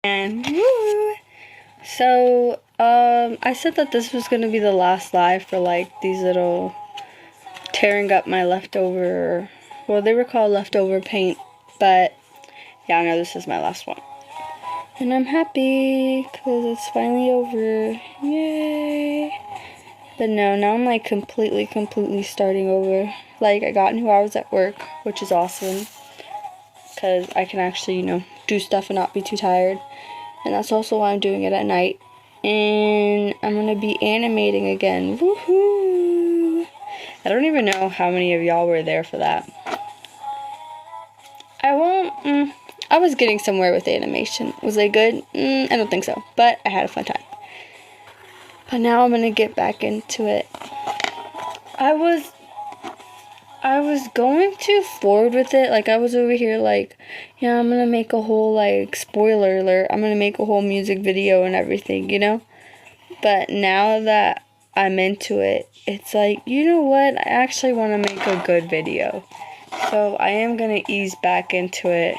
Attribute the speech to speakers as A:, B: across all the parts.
A: And woo! So, I said that this was gonna be the last live for like these little tearing up my leftover, well, they were called leftover paint, but yeah, I know this is my last one. And I'm happy because it's finally over. Yay! But no, now I'm like completely starting over. Like, I got new hours at work, which is awesome because I can actually, do stuff and not be too tired. And that's also why I'm doing it at night. And I'm gonna be animating again. Woohoo! I don't even know how many of y'all were there for that. I was getting somewhere with animation. Was I good? I don't think so. But I had a fun time. But now I'm gonna get back into it. I was going too forward with it. Like, I was over here like, yeah, I'm gonna make a whole, like, spoiler alert, I'm gonna make a whole music video and everything, But now that I'm into it, it's like, you know what? I actually want to make a good video. So I am gonna ease back into it.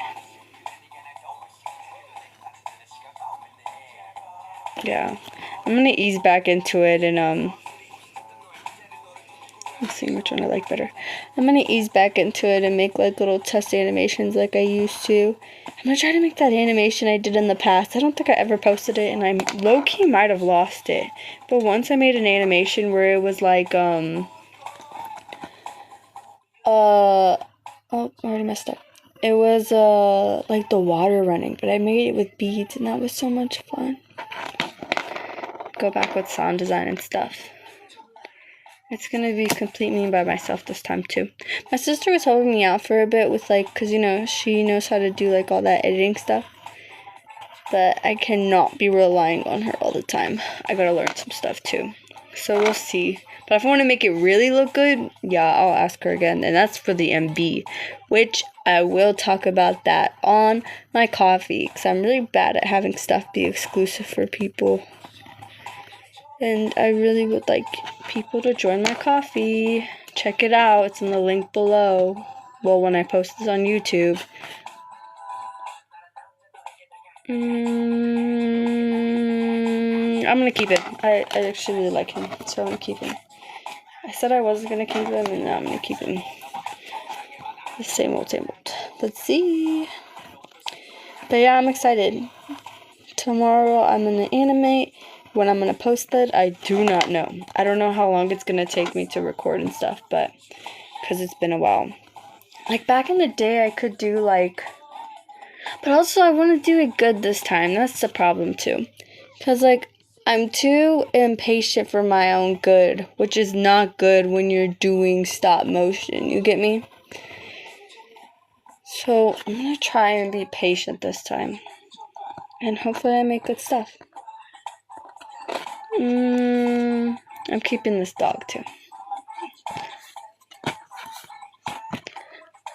A: Yeah, I'm gonna ease back into it and let's see which one I like better. I'm gonna ease back into it and make like little test animations like I used to. I'm gonna try to make that animation I did in the past. I don't think I ever posted it, and I low-key might have lost it. But once I made an animation where it was like oh, I already messed up. It was like the water running, but I made it with beads, and that was so much fun. Go back with sound design and stuff. It's gonna be complete me by myself this time too. My sister was helping me out for a bit with like, cause she knows how to do like all that editing stuff. But I cannot be relying on her all the time. I gotta learn some stuff too. So we'll see. But if I want to make it really look good, yeah, I'll ask her again. And that's for the MB, which I will talk about that on my coffee, because I'm really bad at having stuff be exclusive for people. And I really would like people to join my coffee. Check it out. It's in the link below. Well, when I post this on YouTube. I'm gonna keep it. I actually really like him, so I'm gonna keep him. I said I wasn't gonna keep him, and now I'm gonna keep him. The same old. Let's see. But yeah, I'm excited. Tomorrow I'm gonna animate. When I'm gonna post it, I do not know. I don't know how long it's gonna take me to record and stuff, but because it's been a while. Like, back in the day, I could do like, but also I want to do it good this time. That's the problem too, because like, I'm too impatient for my own good, which is not good when you're doing stop motion. You get me? So I'm gonna try and be patient this time, and hopefully I make good stuff. I'm keeping this dog too.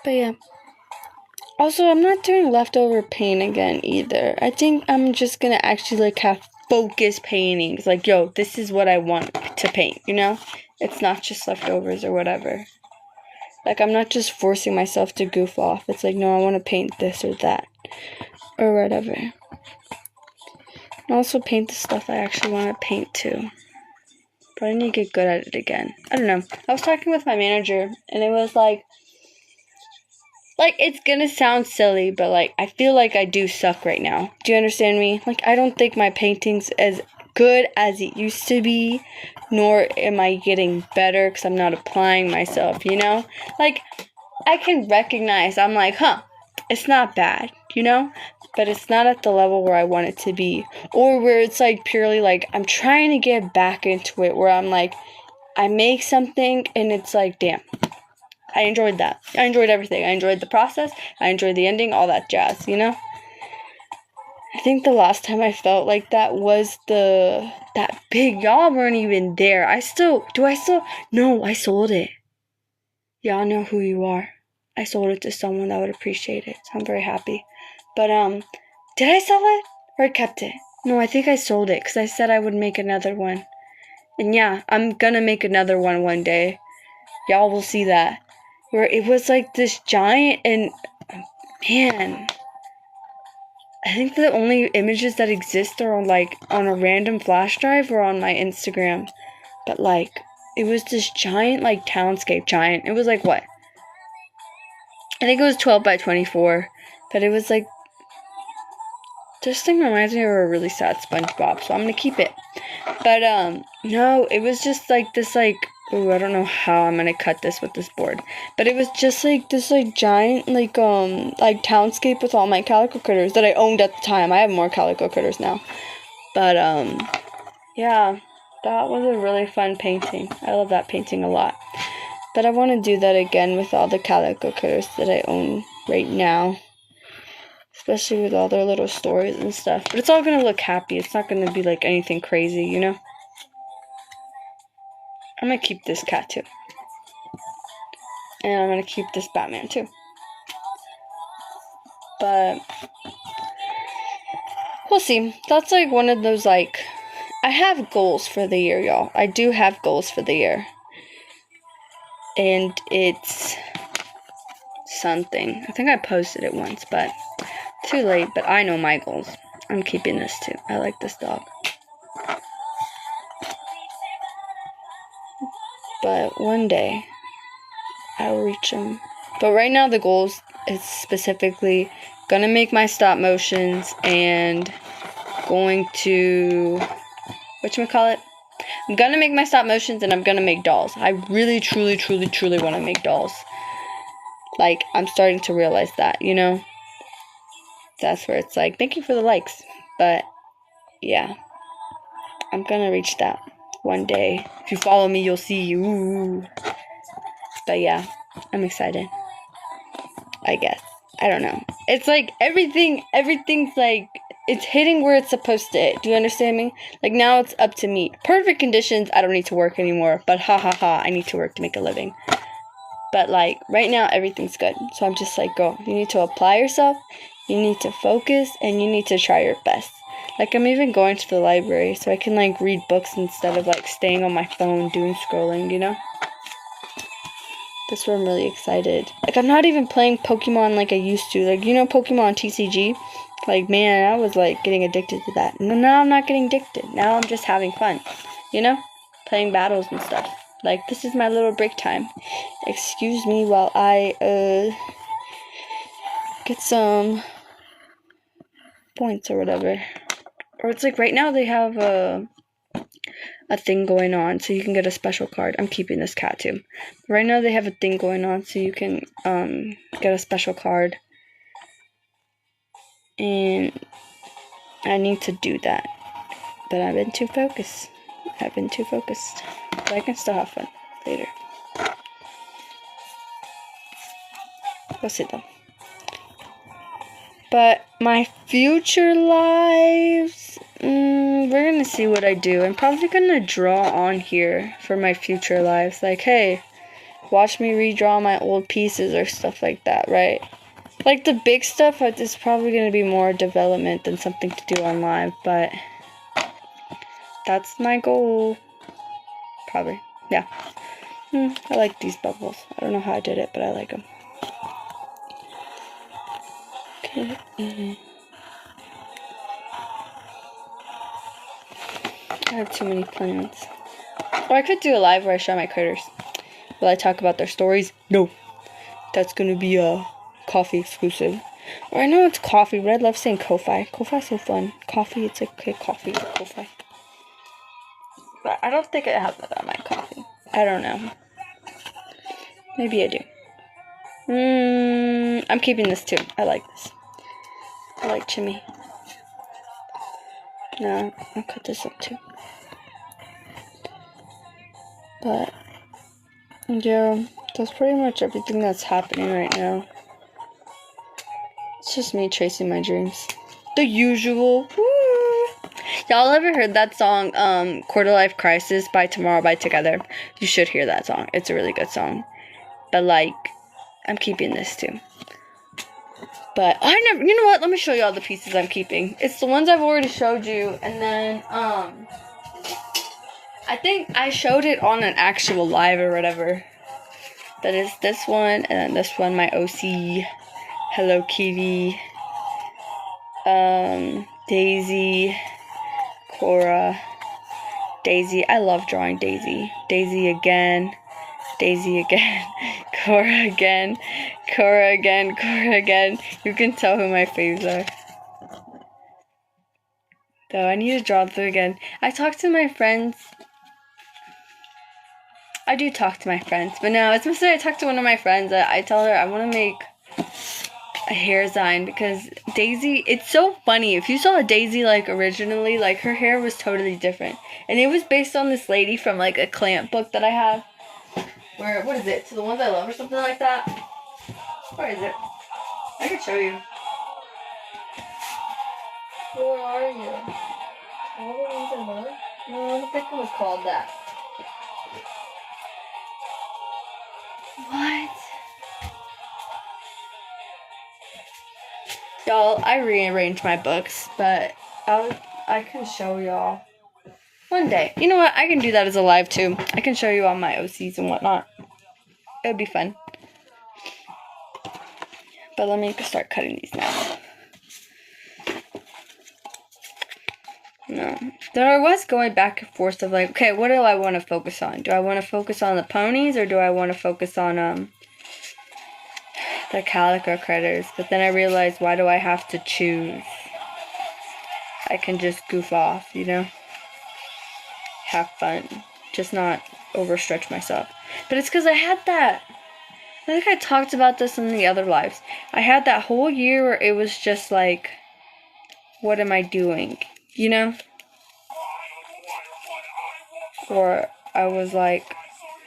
A: But yeah. Also, I'm not doing leftover paint again either. I think I'm just gonna actually like have focus paintings. Like, yo, this is what I want to paint, It's not just leftovers or whatever. Like, I'm not just forcing myself to goof off. It's like, no, I want to paint this or that. Or whatever. And also paint the stuff I actually want to paint too. But I need to get good at it again. I don't know. I was talking with my manager, and it was like, it's gonna sound silly, but, I feel like I do suck right now. Do you understand me? I don't think my painting's as good as it used to be, nor am I getting better because I'm not applying myself, I can recognize, I'm like, it's not bad, But it's not at the level where I want it to be. Or where it's, purely, I'm trying to get back into it, where I'm, I make something, and it's damn. I enjoyed that. I enjoyed everything. I enjoyed the process. I enjoyed the ending, all that jazz, I think the last time I felt like that was that big, y'all weren't even there. No, I sold it. Y'all know who you are. I sold it to someone that would appreciate it, so I'm very happy. But, did I sell it? Or I kept it? No, I think I sold it, because I said I would make another one. And yeah, I'm gonna make another one day. Y'all will see that. Where it was this giant, and man, I think the only images that exist are on a random flash drive or on my Instagram. But it was this giant townscape giant. It was what? I think it was 12 by 24. But it was this thing reminds me of a really sad SpongeBob, so I'm gonna keep it. But no, it was just this ooh, I don't know how I'm gonna cut this with this board. But it was just this giant townscape with all my calico critters that I owned at the time. I have more calico critters now. But yeah, that was a really fun painting. I love that painting a lot. But I want to do that again with all the calico critters that I own right now. Especially with all their little stories and stuff. But it's all gonna look happy. It's not gonna be anything crazy, you know? I'm gonna keep this cat too. And I'm gonna keep this Batman too. But we'll see. That's one of those I have goals for the year, y'all. I do have goals for the year. And it's something. I think I posted it once, but too late. But I know my goals. I'm keeping this too. I like this dog. But one day, I'll reach them. But right now, the goals is specifically gonna make my stop motions and going to whatchamacallit? I'm gonna make my stop motions and I'm gonna make dolls. I really, truly, truly, truly want to make dolls. I'm starting to realize that, you know? That's where it's thank you for the likes. But, yeah. I'm gonna reach that one day. If you follow me, you'll see. Ooh. But, yeah. I'm excited. I guess. I don't know. It's everything's it's hitting where it's supposed to hit. Do you understand me? Now it's up to me. Perfect conditions, I don't need to work anymore. But ha ha ha, I need to work to make a living. But right now everything's good. So I'm just girl, you need to apply yourself, you need to focus, and you need to try your best. I'm even going to the library so I can read books instead of staying on my phone doing scrolling, you know? That's where I'm really excited. I'm not even playing Pokemon like I used to. You know Pokemon TCG? Man, I was getting addicted to that. Now I'm not getting addicted. Now I'm just having fun. You know? Playing battles and stuff. This is my little break time. Excuse me while I get some points or whatever. Or it's right now they have a thing going on so you can get a special card. I'm keeping this cat too. Right now they have a thing going on so you can get a special card. And I need to do that. But I've been too focused. But I can still have fun later. We'll see though. But my future lives, we're gonna see what I do. I'm probably gonna draw on here for my future lives. Hey, watch me redraw my old pieces or stuff like that, right? The big stuff is probably gonna be more development than something to do on live, but that's my goal. Probably, yeah. I like these bubbles. I don't know how I did it, but I like them. Okay. I have too many plans. Or I could do a live where I show my critters. Will I talk about their stories? No. That's gonna be a coffee exclusive. Or I know it's coffee, but I love saying Ko-Fi. Ko-Fi's so fun. Coffee, it's okay, coffee, Ko-Fi. But I don't think I have that on my coffee. I don't know. Maybe I do. I'm keeping this too. I like this. I like Chimmy. No, I'll cut this up too. But, yeah, that's pretty much everything that's happening right now. It's just me chasing my dreams. The usual. Woo! Y'all ever heard that song, Quarter Life Crisis by Tomorrow by Together? You should hear that song. It's a really good song. But, I'm keeping this too. But you know what? Let me show you all the pieces I'm keeping. It's the ones I've already showed you. And then, I think I showed it on an actual live or whatever. That is this one, and then this one, my OC Hello Kitty Daisy, Cora, Daisy. I love drawing Daisy. Daisy again. Daisy again. Cora again. Cora again. Cora again. You can tell who my faves are. Though I need to draw through again. I talk to my friends. I do talk to my friends. But no, it's mostly I talk to one of my friends. I tell her I want to make a hair design because Daisy, it's so funny. If you saw Daisy like originally, like her hair was totally different. And it was based on this lady from like a clamp book that I have. Where, what is it? To the Ones I Love or something like that? Where is it? I can show you. Where are you? All the Ones I Love? No, I don't think it was called that. What? Y'all, I rearranged my books, but I can show y'all one day. You know what? I can do that as a live too. I can show you all my OCs and whatnot. It would be fun. But let me start cutting these now. No. There was going back and forth of like, okay, what do I want to focus on? Do I want to focus on the ponies or do I want to focus on the calico critters? But then I realized, why do I have to choose? I can just goof off, you know? Have fun. Just not overstretch myself. But it's because I had that. I think I talked about this in the other lives. I had that whole year where it was just like, what am I doing? You know? Or I was like,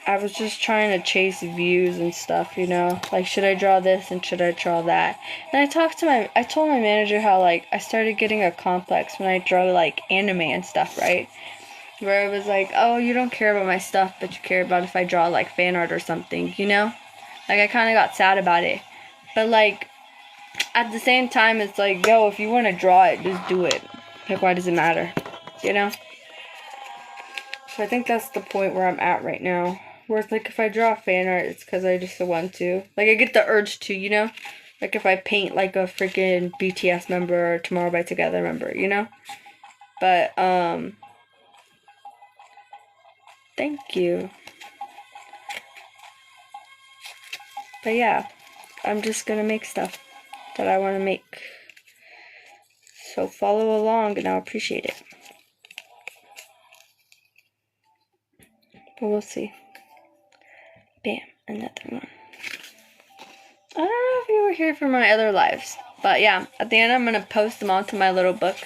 A: I was just trying to chase views and stuff, you know? Like, should I draw this and should I draw that? And I told my manager how, like, I started getting a complex when I draw, like, anime and stuff, right? Where it was like, oh, you don't care about my stuff, but you care about if I draw, like, fan art or something, you know? Like, I kind of got sad about it. But, like, at the same time, it's like, yo, if you want to draw it, just do it. Like, why does it matter? You know? So I think that's the point where I'm at right now. Where it's like, if I draw fan art, it's because I just want to. Like, I get the urge to, you know? Like, if I paint, like, a freaking BTS member or Tomorrow by Together member, you know? But, thank you. But yeah, I'm just gonna make stuff that I want to make. So follow along and I'll appreciate it. But we'll see. Bam, another one. I don't know if you were here for my other lives. But yeah, at the end I'm gonna post them onto my little book.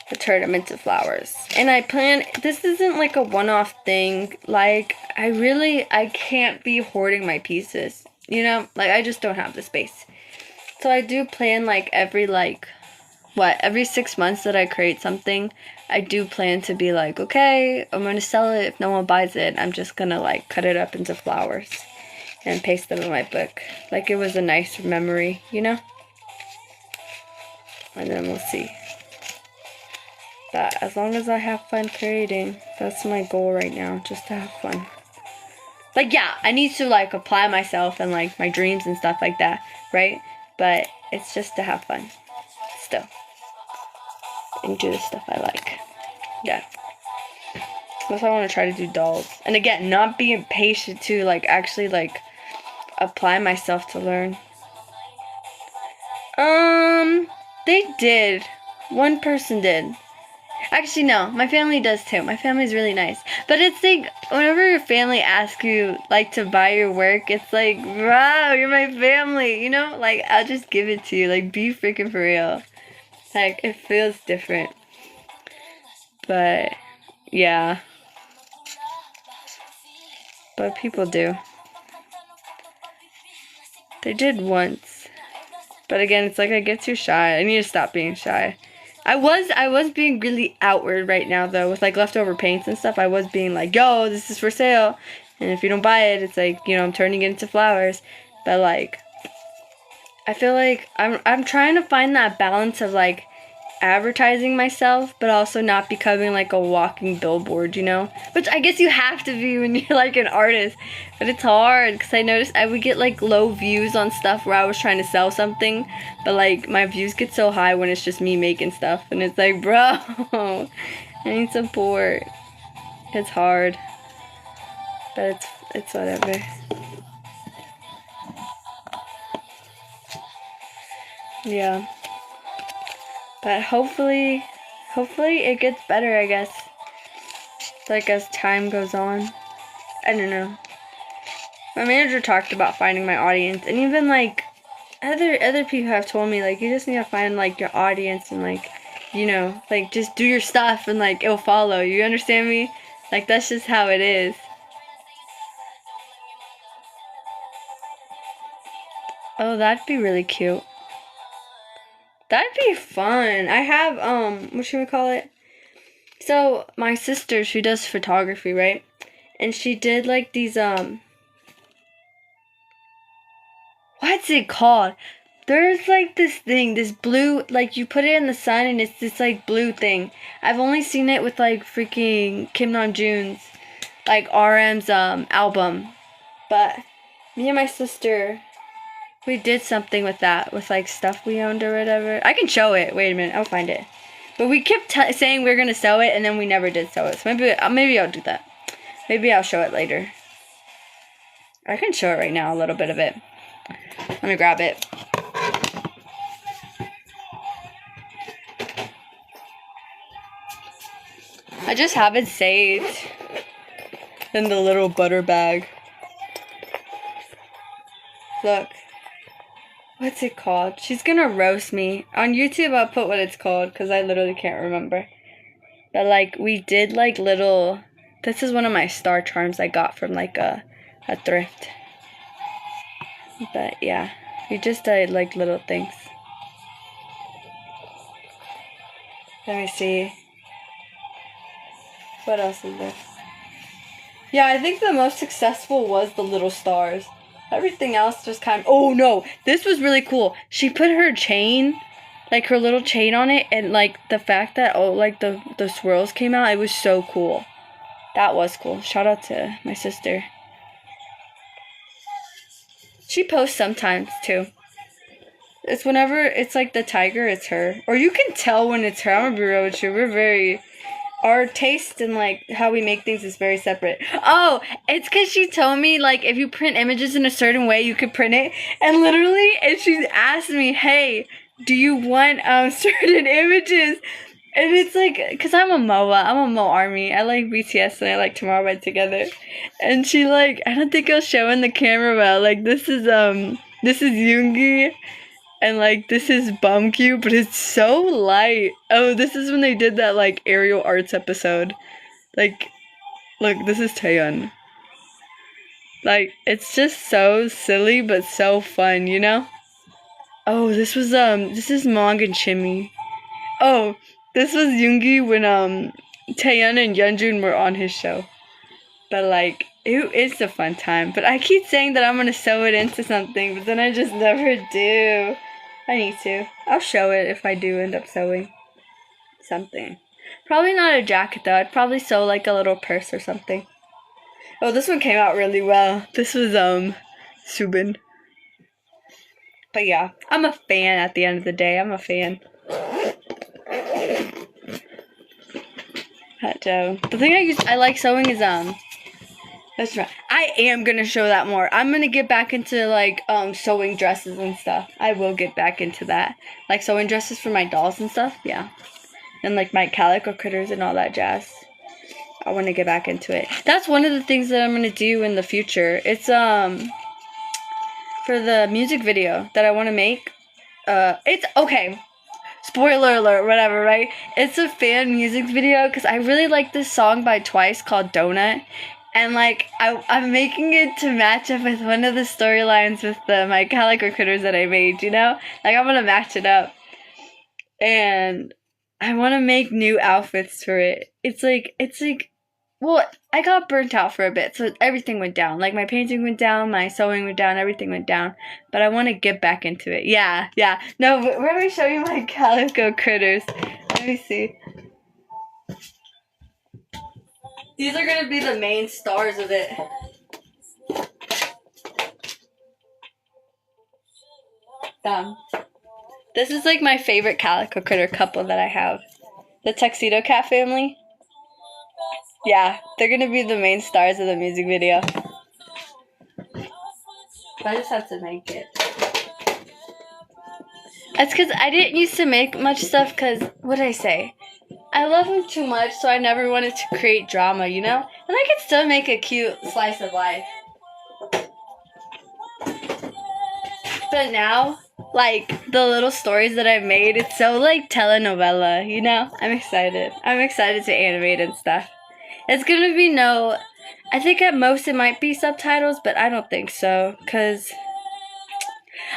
A: To turn them into flowers. And I plan, this isn't like a one-off thing. Like, I can't be hoarding my pieces. You know? Like, I just don't have the space. So I do plan, like, every 6 months that I create something, I do plan to be like, okay, I'm going to sell it. If no one buys it, I'm just going to, like, cut it up into flowers and paste them in my book. Like, it was a nice memory, you know? And then we'll see. But as long as I have fun creating, that's my goal right now, just to have fun. Like, yeah, I need to, like, apply myself and, like, my dreams and stuff like that, right? But it's just to have fun, still. And do the stuff I like. Yeah. That's why I want to try to do dolls. And again, not be impatient to, like, actually, like, apply myself to learn. They did. One person did. Actually, no. My family does too. My family's really nice. But it's like, whenever your family asks you, like, to buy your work, it's like, wow, you're my family, you know? Like, I'll just give it to you. Like, be freaking for real. Like, it feels different. But, yeah. But people do. They did once. But again, it's like I get too shy. I need to stop being shy. I was being really outward right now, though, with, like, leftover paints and stuff. I was being like, yo, this is for sale. And if you don't buy it, it's like, you know, I'm turning it into flowers. But, like, I feel like I'm trying to find that balance of, like, advertising myself, but also not becoming like a walking billboard, you know? Which I guess you have to be when you're like an artist, but it's hard because I noticed I would get like low views on stuff where I was trying to sell something, but like my views get so high when it's just me making stuff, and it's like, bro, I need support. It's hard, but it's whatever. Yeah. But hopefully it gets better, I guess. Like as time goes on. I don't know. My manager talked about finding my audience, and even like other people have told me like you just need to find like your audience and like, you know, like just do your stuff and like it'll follow. You understand me? Like that's just how it is. Oh, that'd be really cute. That'd be fun. I have what should we call it? So my sister, she does photography, right? And she did like these what's it called? There's like this thing, this blue, like you put it in the sun and it's this like blue thing. I've only seen it with like freaking Kim Namjoon's, like RM's album. But me and my sister, we did something with that, with like stuff we owned or whatever. I can show it. Wait a minute, I'll find it. But we kept saying we were gonna sew it and then we never did sew it. So maybe I'll do that. Maybe I'll show it later. I can show it right now, a little bit of it. Let me grab it. I just have it saved in the little butter bag. Look. What's it called? She's gonna roast me. On YouTube I'll put what it's called because I literally can't remember. But like we did like little, this is one of my star charms I got from like a thrift. But yeah, we just did like little things. Let me see. What else is there? Yeah, I think the most successful was the little stars. Everything else just kind of... Oh, no. This was really cool. She put her chain, like her little chain on it, and like the fact that, oh, like the swirls came out, it was so cool. That was cool. Shout out to my sister. She posts sometimes, too. It's whenever it's like the tiger, it's her. Or you can tell when it's her. I'm gonna be real with you. We're very... Our taste and like how we make things is very separate. Oh, it's because she told me like if you print images in a certain way, you could print it. And literally, and she asked me, "Hey, do you want certain images?" And it's like, cause I'm a MOA, I'm a Mo Army. I like BTS and I like Tomorrow by Together. And she like, I don't think I'll show in the camera well. Like this is Yoongi. And, like, this is Bumcube, but it's so light. Oh, this is when they did that, like, aerial arts episode. Like, look, this is Taeyeon. Like, it's just so silly, but so fun, you know? Oh, this is Mong and Chimmy. Oh, this was Yoongi when, Taeyeon and Yeonjun were on his show. But, like, it's a fun time. But I keep saying that I'm gonna sew it into something, but then I just never do. I need to. I'll show it if I do end up sewing something. Probably not a jacket though. I'd probably sew like a little purse or something. Oh, this one came out really well. This was Subin. But yeah, I'm a fan at the end of the day. I'm a fan. The thing I like sewing is that's right. I am gonna show that more. I'm gonna get back into like sewing dresses and stuff. I will get back into that. Like sewing dresses for my dolls and stuff, yeah. And like my calico critters and all that jazz. I wanna get back into it. That's one of the things that I'm gonna do in the future. It's for the music video that I wanna make. It's okay. Spoiler alert, whatever, right? It's a fan music video because I really like this song by Twice called Donut. And, like, I'm making it to match up with one of the storylines with my calico critters that I made, you know? Like, I'm gonna match it up. And I want to make new outfits for it. It's like well, I got burnt out for a bit, so everything went down. Like, my painting went down, my sewing went down, everything went down. But I want to get back into it. Yeah. No, but let me show you my calico critters. Let me see. These are going to be the main stars of it. This is like my favorite calico critter couple that I have. The Tuxedo Cat family. Yeah, they're gonna be the main stars of the music video. I just have to make it. That's because I didn't used to make much stuff because, what did I say? I love them too much, so I never wanted to create drama, you know? And I could still make a cute slice of life. But now, like, the little stories that I've made, it's so, like, telenovela, you know? I'm excited. I'm excited to animate and stuff. It's gonna be I think at most it might be subtitles, but I don't think so, because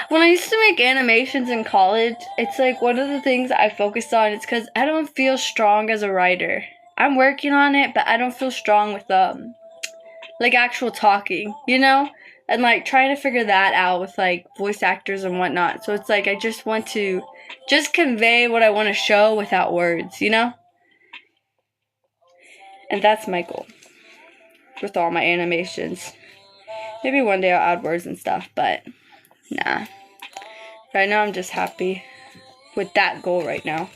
A: when I used to make animations in college, it's like one of the things I focused on is because I don't feel strong as a writer. I'm working on it, but I don't feel strong with, like, actual talking, you know? And, like, trying to figure that out with, like, voice actors and whatnot. So it's like I just want to just convey what I want to show without words, you know? And that's my goal with all my animations. Maybe one day I'll add words and stuff, but nah. Right now I'm just happy with that goal right now.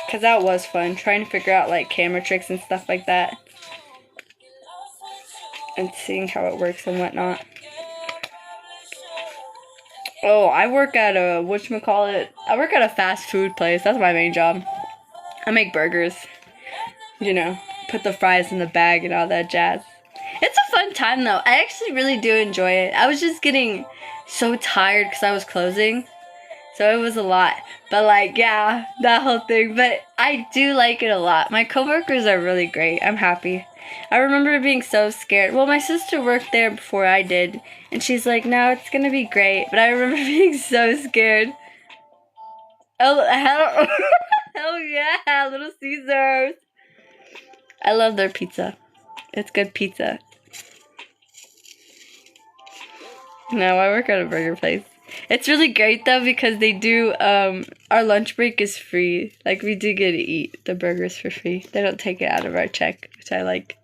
A: Because that was fun, trying to figure out, like, camera tricks and stuff like that. And seeing how it works and whatnot. Oh, I work at I work at a fast food place. That's my main job. I make burgers. You know, put the fries in the bag and all that jazz. It's a fun time, though. I actually really do enjoy it. I was just getting so tired because I was closing. So it was a lot. But, like, yeah, that whole thing. But I do like it a lot. My coworkers are really great. I'm happy. I remember being so scared. Well, my sister worked there before I did. And she's like, no, it's going to be great. But I remember being so scared. Oh, hell, hell yeah, Little Caesars. I love their pizza. It's good pizza. No, I work at a burger place. It's really great, though, because they do, our lunch break is free. Like, we do get to eat the burgers for free. They don't take it out of our check, which I like.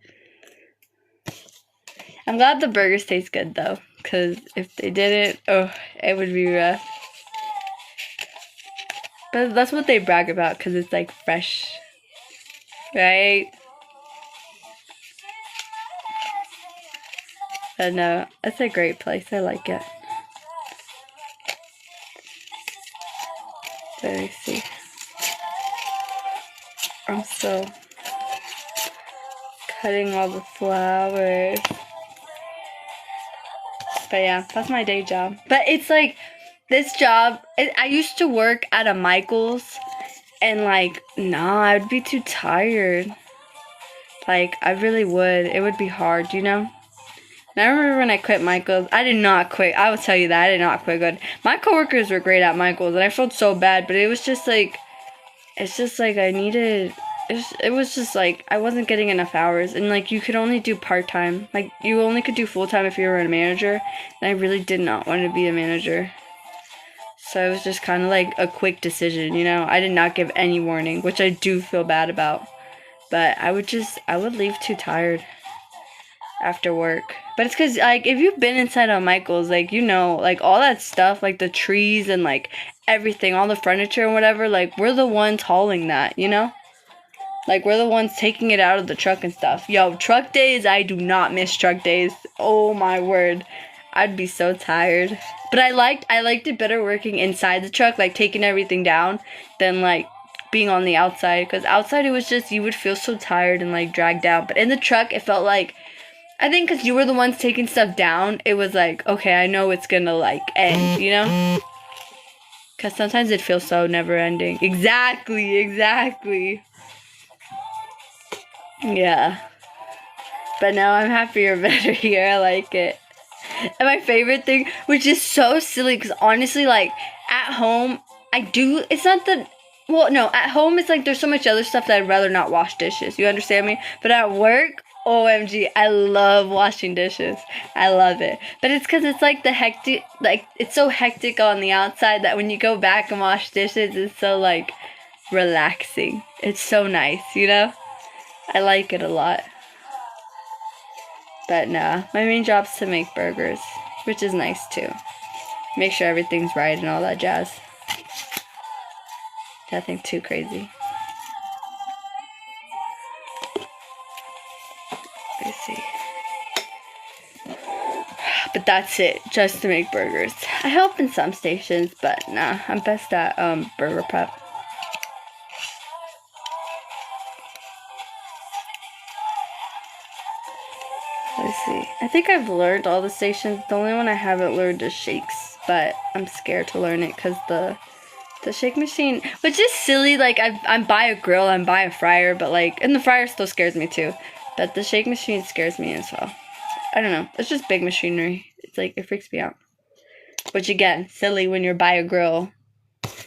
A: I'm glad the burgers taste good, though, because if they didn't, oh, it would be rough. But that's what they brag about, because it's, like, fresh. Right? But no, it's a great place. I like it. Let me see. I'm still cutting all the flowers. But yeah, that's my day job. But it's like, this job, I used to work at a Michael's, and like, nah, I'd be too tired. Like, I really would. It would be hard, you know? And I remember when I quit Michael's, I did not quit. I will tell you that, I did not quit good. My coworkers were great at Michael's, and I felt so bad, but it was just like, it's just like I needed, it was just like, I wasn't getting enough hours, and like, you could only do part-time. Like, you only could do full-time if you were a manager, and I really did not want to be a manager. So it was just kind of like a quick decision, you know? I did not give any warning, which I do feel bad about. But I would leave too tired after work. But it's because, like, if you've been inside of Michael's, like, you know, like, all that stuff, like, the trees and, like, everything, all the furniture and whatever, like, we're the ones hauling that, you know? Like, we're the ones taking it out of the truck and stuff. Yo, truck days, I do not miss truck days. Oh, my word. I'd be so tired. But I liked it better working inside the truck, like, taking everything down, than, like, being on the outside. Because outside, it was just, you would feel so tired and, like, dragged out. But in the truck, it felt like, I think because you were the ones taking stuff down, it was like, okay, I know it's gonna, like, end, you know? Because sometimes it feels so never-ending. Exactly. Yeah. But now I'm happier, better here. I like it. And my favorite thing, which is so silly, because honestly, like, at home, it's not that, well, no, at home it's like there's so much other stuff that I'd rather not wash dishes. You understand me? But at work, OMG, I love washing dishes. I love it. But it's because it's like the hectic, like it's so hectic on the outside that when you go back and wash dishes, it's so like relaxing. It's so nice, you know? I like it a lot. But nah, my main job's to make burgers, which is nice too. Make sure everything's right and all that jazz. Nothing too crazy. Let's see. But that's it, just to make burgers. I help in some stations, but nah, I'm best at burger prep. Let's see. I think I've learned all the stations. The only one I haven't learned is shakes, but I'm scared to learn it because the shake machine, which is silly. Like I'm by a grill, I'm by a fryer, but like, and the fryer still scares me too. But the shake machine scares me as well. I don't know. It's just big machinery. It's like, it freaks me out. Which again, silly when you're by a grill.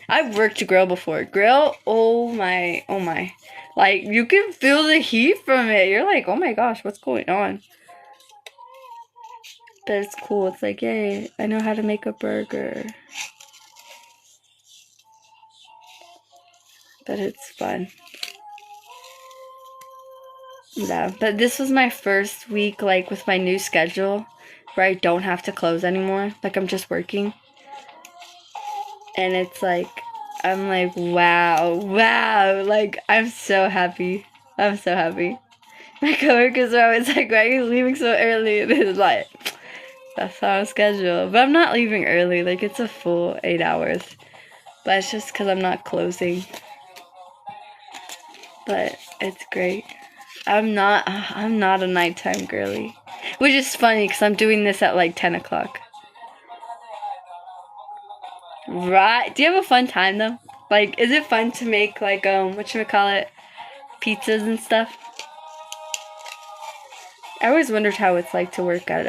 A: I've worked a grill before. Grill, oh my. Like, you can feel the heat from it. You're like, oh my gosh, what's going on? But it's cool. It's like, yay, I know how to make a burger. But it's fun. Yeah, but this was my first week, like, with my new schedule, where I don't have to close anymore. Like, I'm just working. And it's like, I'm like, wow, like, I'm so happy. I'm so happy. My coworkers are always like, why are you leaving so early? And it's like, that's how I'm scheduled. But I'm not leaving early, like, it's a full 8 hours. But it's just because I'm not closing. But it's great. I'm not a nighttime girly. Which is funny, because I'm doing this at like 10 o'clock. Right. Do you have a fun time though? Like, is it fun to make like whatchamacallit, pizzas and stuff? I always wondered how it's like to work at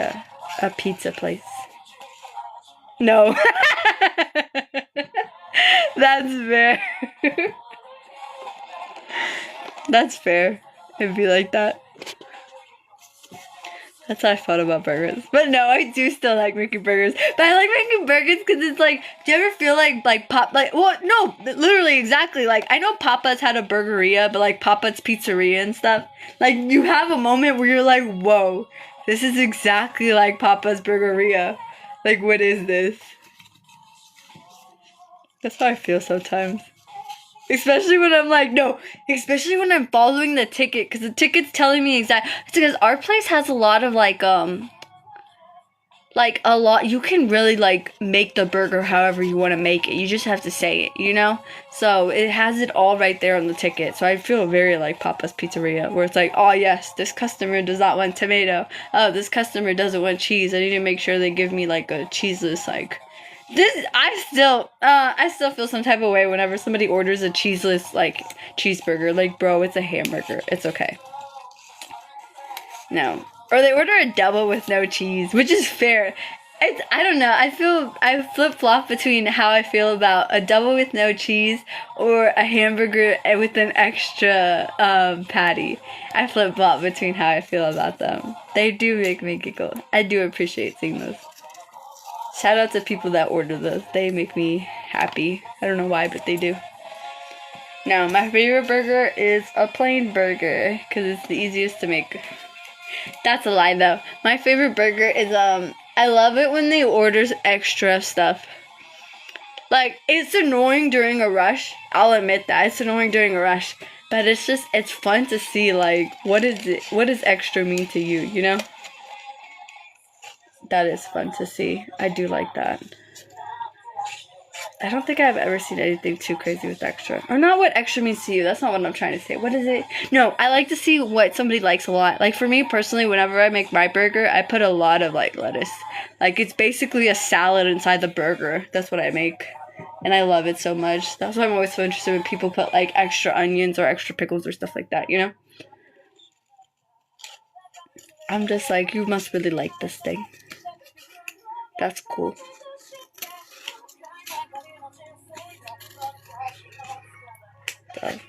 A: a pizza place. No. That's fair. That's fair. It'd be like that. That's how I thought about burgers. But no, I do still like making burgers. But I like making burgers because it's like, do you ever feel like well, no, literally, exactly. Like, I know Papa's had a burgeria, but like Papa's Pizzeria and stuff. Like, you have a moment where you're like, whoa, this is exactly like Papa's Burgeria. Like, what is this? That's how I feel sometimes. Especially when I'm like, no, especially when I'm following the ticket, because the ticket's telling me exactly. It's because our place has a lot of like a lot, you can really like make the burger however you want to make it. You just have to say it, you know? So it has it all right there on the ticket. So I feel very like Papa's Pizzeria, where it's like, oh yes, this customer does not want tomato. Oh, this customer doesn't want cheese. I need to make sure they give me like a cheeseless like. I still feel some type of way whenever somebody orders a cheeseless like cheeseburger. Like, bro, it's a hamburger. It's okay. No. Or they order a double with no cheese, which is fair. I don't know. I flip-flop between how I feel about a double with no cheese or a hamburger with an extra patty. I flip-flop between how I feel about them. They do make me giggle. I do appreciate seeing those. Shout out to people that order those. They make me happy. I don't know why, but they do. Now, my favorite burger is a plain burger because it's the easiest to make. That's a lie, though. My favorite burger is, I love it when they order extra stuff. Like, it's annoying during a rush. I'll admit that. It's annoying during a rush. But it's fun to see, like, what does extra mean to you, you know? That is fun to see. I do like that. I don't think I've ever seen anything too crazy with extra. Or not what extra means to you. That's not what I'm trying to say. What is it? No, I like to see what somebody likes a lot. Like, for me personally, whenever I make my burger, I put a lot of, like, lettuce. Like, it's basically a salad inside the burger. That's what I make. And I love it so much. That's why I'm always so interested when people put, like, extra onions or extra pickles or stuff like that, you know? I'm just like, you must really like this thing. That's cool. stuff.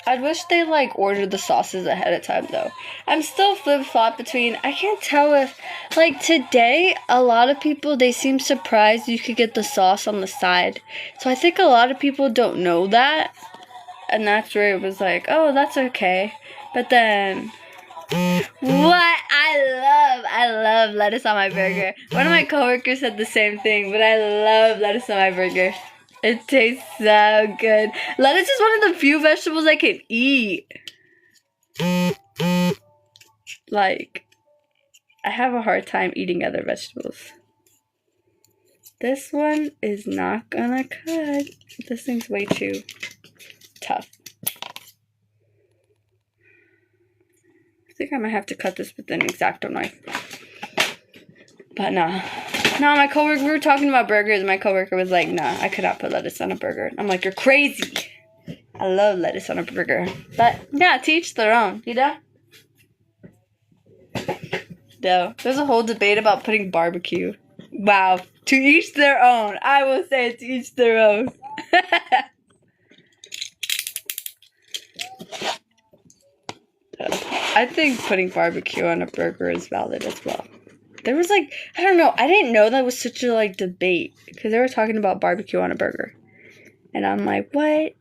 A: I wish they like ordered the sauces ahead of time though. I'm still flip-flop between, I can't tell if, like today, a lot of people, they seem surprised you could get the sauce on the side. So I think a lot of people don't know that. And that's where it was like, oh, that's okay. But then, what? I love lettuce on my burger. One of my coworkers said the same thing, but I love lettuce on my burger. It tastes so good. Lettuce is one of the few vegetables I can eat. Like, I have a hard time eating other vegetables. This one is not gonna cut. This thing's way too tough. I think I might have to cut this with an X-Acto knife. But nah. No, my coworker, we were talking about burgers, and my coworker was like, nah, I could not put lettuce on a burger. I'm like, you're crazy. I love lettuce on a burger. But, yeah, to each their own, you know? No, there's a whole debate about putting barbecue. Wow, to each their own. I will say to each their own. I think putting barbecue on a burger is valid as well. There was like, I don't know, I didn't know that was such a like debate because they were talking about barbecue on a burger. And I'm like, what?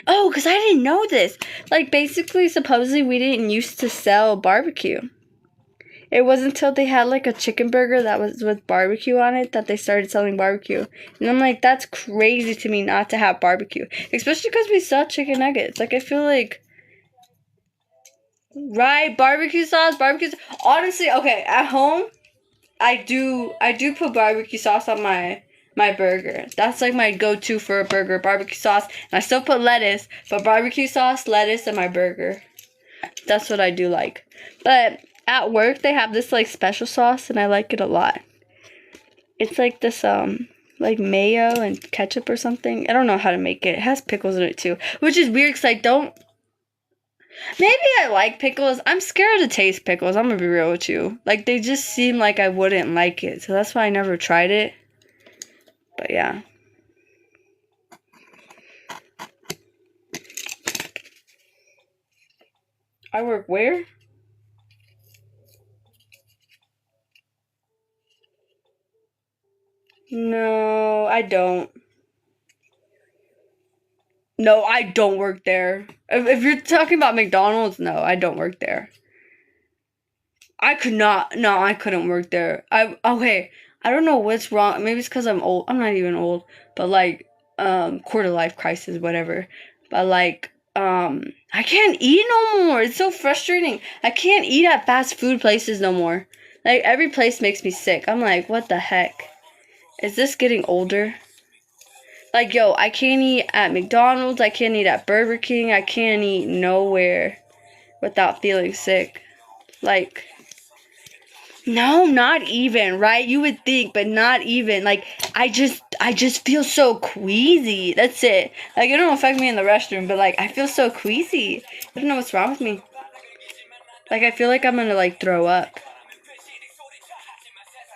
A: Oh, because I didn't know this. Like basically, supposedly we didn't used to sell barbecue. It wasn't until they had like a chicken burger that was with barbecue on it that they started selling barbecue. And I'm like, that's crazy to me not to have barbecue. Especially because we sell chicken nuggets. Like I feel like, right, barbecue sauce. Honestly, okay, at home, I do put barbecue sauce on my burger. That's like my go-to for a burger, barbecue sauce. And I still put lettuce, but barbecue sauce, lettuce, and my burger. That's what I do like. But at work, they have this like special sauce, and I like it a lot. It's like this like mayo and ketchup or something. I don't know how to make it. It has pickles in it too, which is weird because I don't. Maybe I like pickles. I'm scared to taste pickles. I'm gonna be real with you. Like, they just seem like I wouldn't like it. So that's why I never tried it. But yeah. I work where? No, I don't. No, I don't work there. If you're talking about McDonald's, no, I don't work there. I couldn't work there. Okay, I don't know what's wrong. Maybe it's because I'm old. I'm not even old, but like, quarter life crisis, whatever. But like, I can't eat no more. It's so frustrating. I can't eat at fast food places no more. Like, every place makes me sick. I'm like, what the heck? Is this getting older? Like, yo, I can't eat at McDonald's. I can't eat at Burger King. I can't eat nowhere without feeling sick. Like, no, not even, right? You would think, but not even. Like, I just feel so queasy. That's it. Like, it don't affect me in the restroom, but like, I feel so queasy. I don't know what's wrong with me. Like, I feel like I'm gonna like throw up.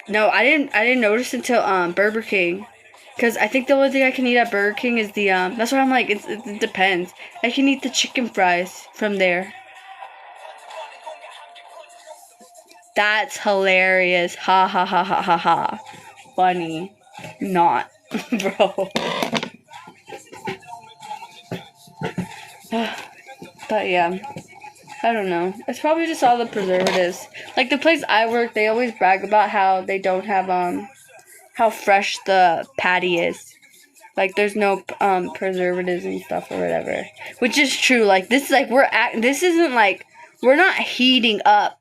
A: No, I didn't notice until Burger King. Because I think the only thing I can eat at Burger King is the, that's why I'm like, it depends. I can eat the chicken fries from there. That's hilarious. Ha ha ha ha ha ha. Funny. Not. Bro. But yeah. I don't know. It's probably just all the preservatives. Like, the place I work, they always brag about how they don't have, how fresh the patty is. Like, there's no preservatives and stuff or whatever, which is true. Like, this is like this isn't like we're not heating up.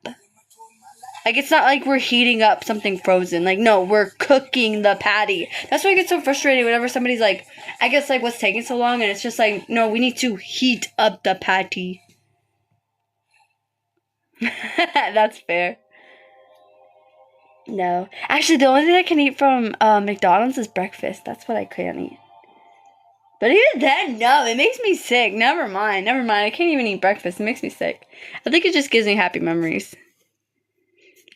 A: Like, it's not like we're heating up something frozen. Like, no, we're cooking the patty. That's why I get so frustrated whenever somebody's like, I guess like what's taking so long, and it's just like, no, we need to heat up the patty. That's fair. No. Actually, the only thing I can eat from McDonald's is breakfast. That's what I can't eat. But even then, no, it makes me sick. Never mind. I can't even eat breakfast. It makes me sick. I think it just gives me happy memories.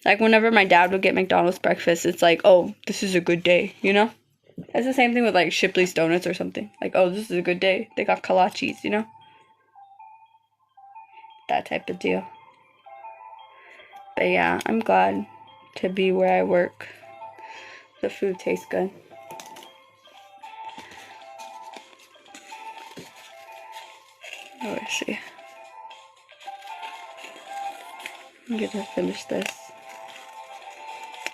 A: Like, whenever my dad would get McDonald's breakfast, it's like, oh, this is a good day, you know? It's the same thing with like Shipley's Donuts or something. Like, oh, this is a good day. They got kolaches, you know? That type of deal. But yeah, I'm glad to be where I work. The food tastes good. Oh, let's see. I'm gonna finish this.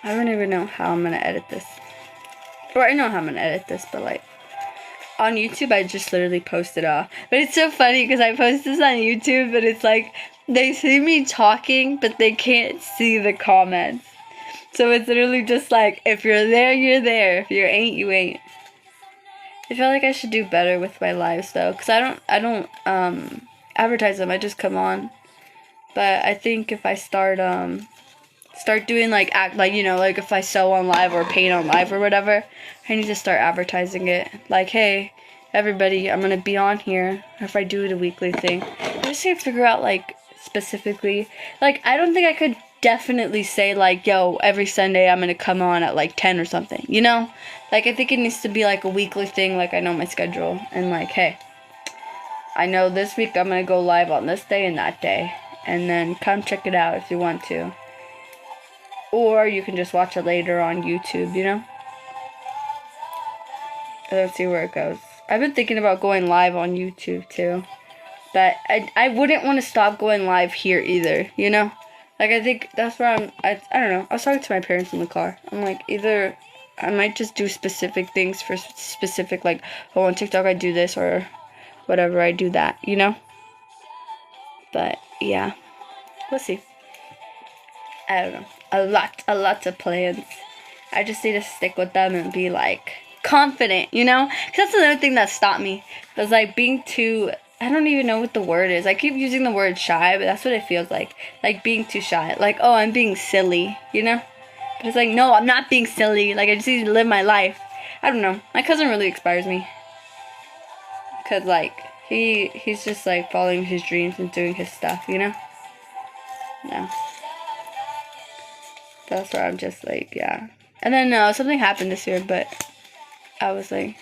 A: I don't even know how I'm gonna edit this. Or I know how I'm gonna edit this, but like on YouTube I just literally post it off. But it's so funny because I post this on YouTube, but it's like they see me talking, but they can't see the comments. So it's literally just like, if you're there, you're there. If you ain't, you ain't. I feel like I should do better with my lives though, because I don't advertise them. I just come on. But I think if I start doing like you know, like if I sew on live or paint on live or whatever, I need to start advertising it. Like, hey, everybody, I'm gonna be on here. If I do it a weekly thing, I just need to figure out like specifically. Like, I don't think I could definitely say like, yo, every Sunday I'm gonna come on at like 10 or something. You know, like I think it needs to be like a weekly thing. Like I know my schedule and like, hey, I know this week I'm gonna go live on this day and that day. And then come check it out if you want to. Or you can just watch it later on YouTube, you know? Let's see where it goes. I've been thinking about going live on YouTube too. But I wouldn't want to stop going live here either, you know? Like, I think that's where I don't know. I was talking to my parents in the car. I'm like, either I might just do specific things for specific, like, oh, on TikTok I do this or whatever, I do that, you know? But yeah, we'll see. I don't know. A lot of plans. I just need to stick with them and be like confident, you know? 'Cause that's another thing that stopped me. It's like being too, I don't even know what the word is. I keep using the word shy, but that's what it feels like. Like being too shy. Like, oh, I'm being silly, you know? But it's like, no, I'm not being silly. Like, I just need to live my life. I don't know. My cousin really inspires me. 'Cause like, he's just like following his dreams and doing his stuff, you know? Yeah. That's where I'm just like, yeah. And then something happened this year, but I was like,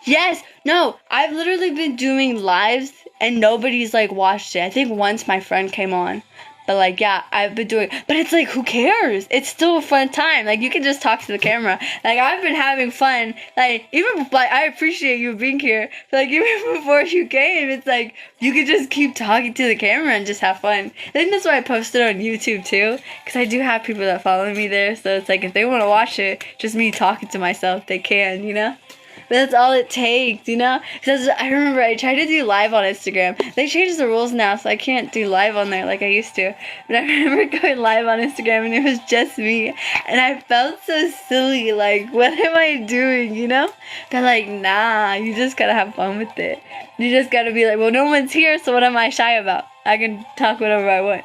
A: yes, no, I've literally been doing lives and nobody's like watched it. I think once my friend came on, but like, yeah, I've been doing, but it's like, who cares? It's still a fun time. Like, you can just talk to the camera. Like, I've been having fun. Like, even like, I appreciate you being here. But, like, even before you came, it's like, you could just keep talking to the camera and just have fun. I think that's why I posted on YouTube too, because I do have people that follow me there. So it's like, if they want to watch it, just me talking to myself, they can, you know? But that's all it takes, you know? Because I remember I tried to do live on Instagram. They changed the rules now, so I can't do live on there like I used to. But I remember going live on Instagram, and it was just me. And I felt so silly, like, what am I doing, you know? But like, nah, you just gotta have fun with it. You just gotta be like, well, no one's here, so what am I shy about? I can talk whatever I want.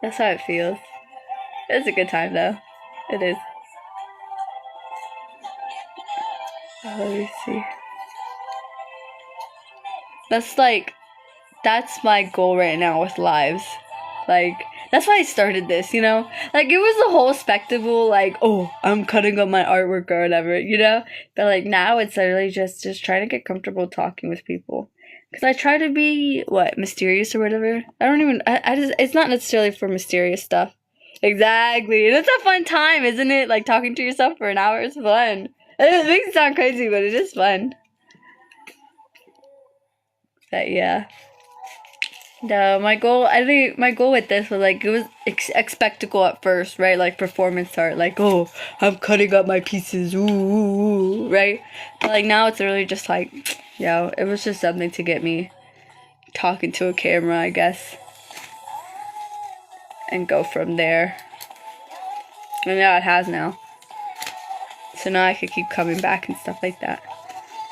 A: That's how it feels. It's a good time, though. It is. Let me see. That's my goal right now with lives. Like, that's why I started this, you know? Like, it was the whole spectacle, like, oh, I'm cutting up my artwork or whatever, you know? But, like, now it's literally just trying to get comfortable talking with people. Because I try to be, mysterious or whatever? I just, it's not necessarily for mysterious stuff. Exactly. And it's a fun time, isn't it? Like, talking to yourself for an hour is fun. It makes it sound crazy, but it is fun. But yeah. No, I think my goal with this was like, it was spectacle at first, right? Like performance art, like, oh, I'm cutting up my pieces, ooh, right? But like now it's really just like, it was just something to get me talking to a camera, I guess. And go from there. And yeah, it has now. So now I could keep coming back and stuff like that.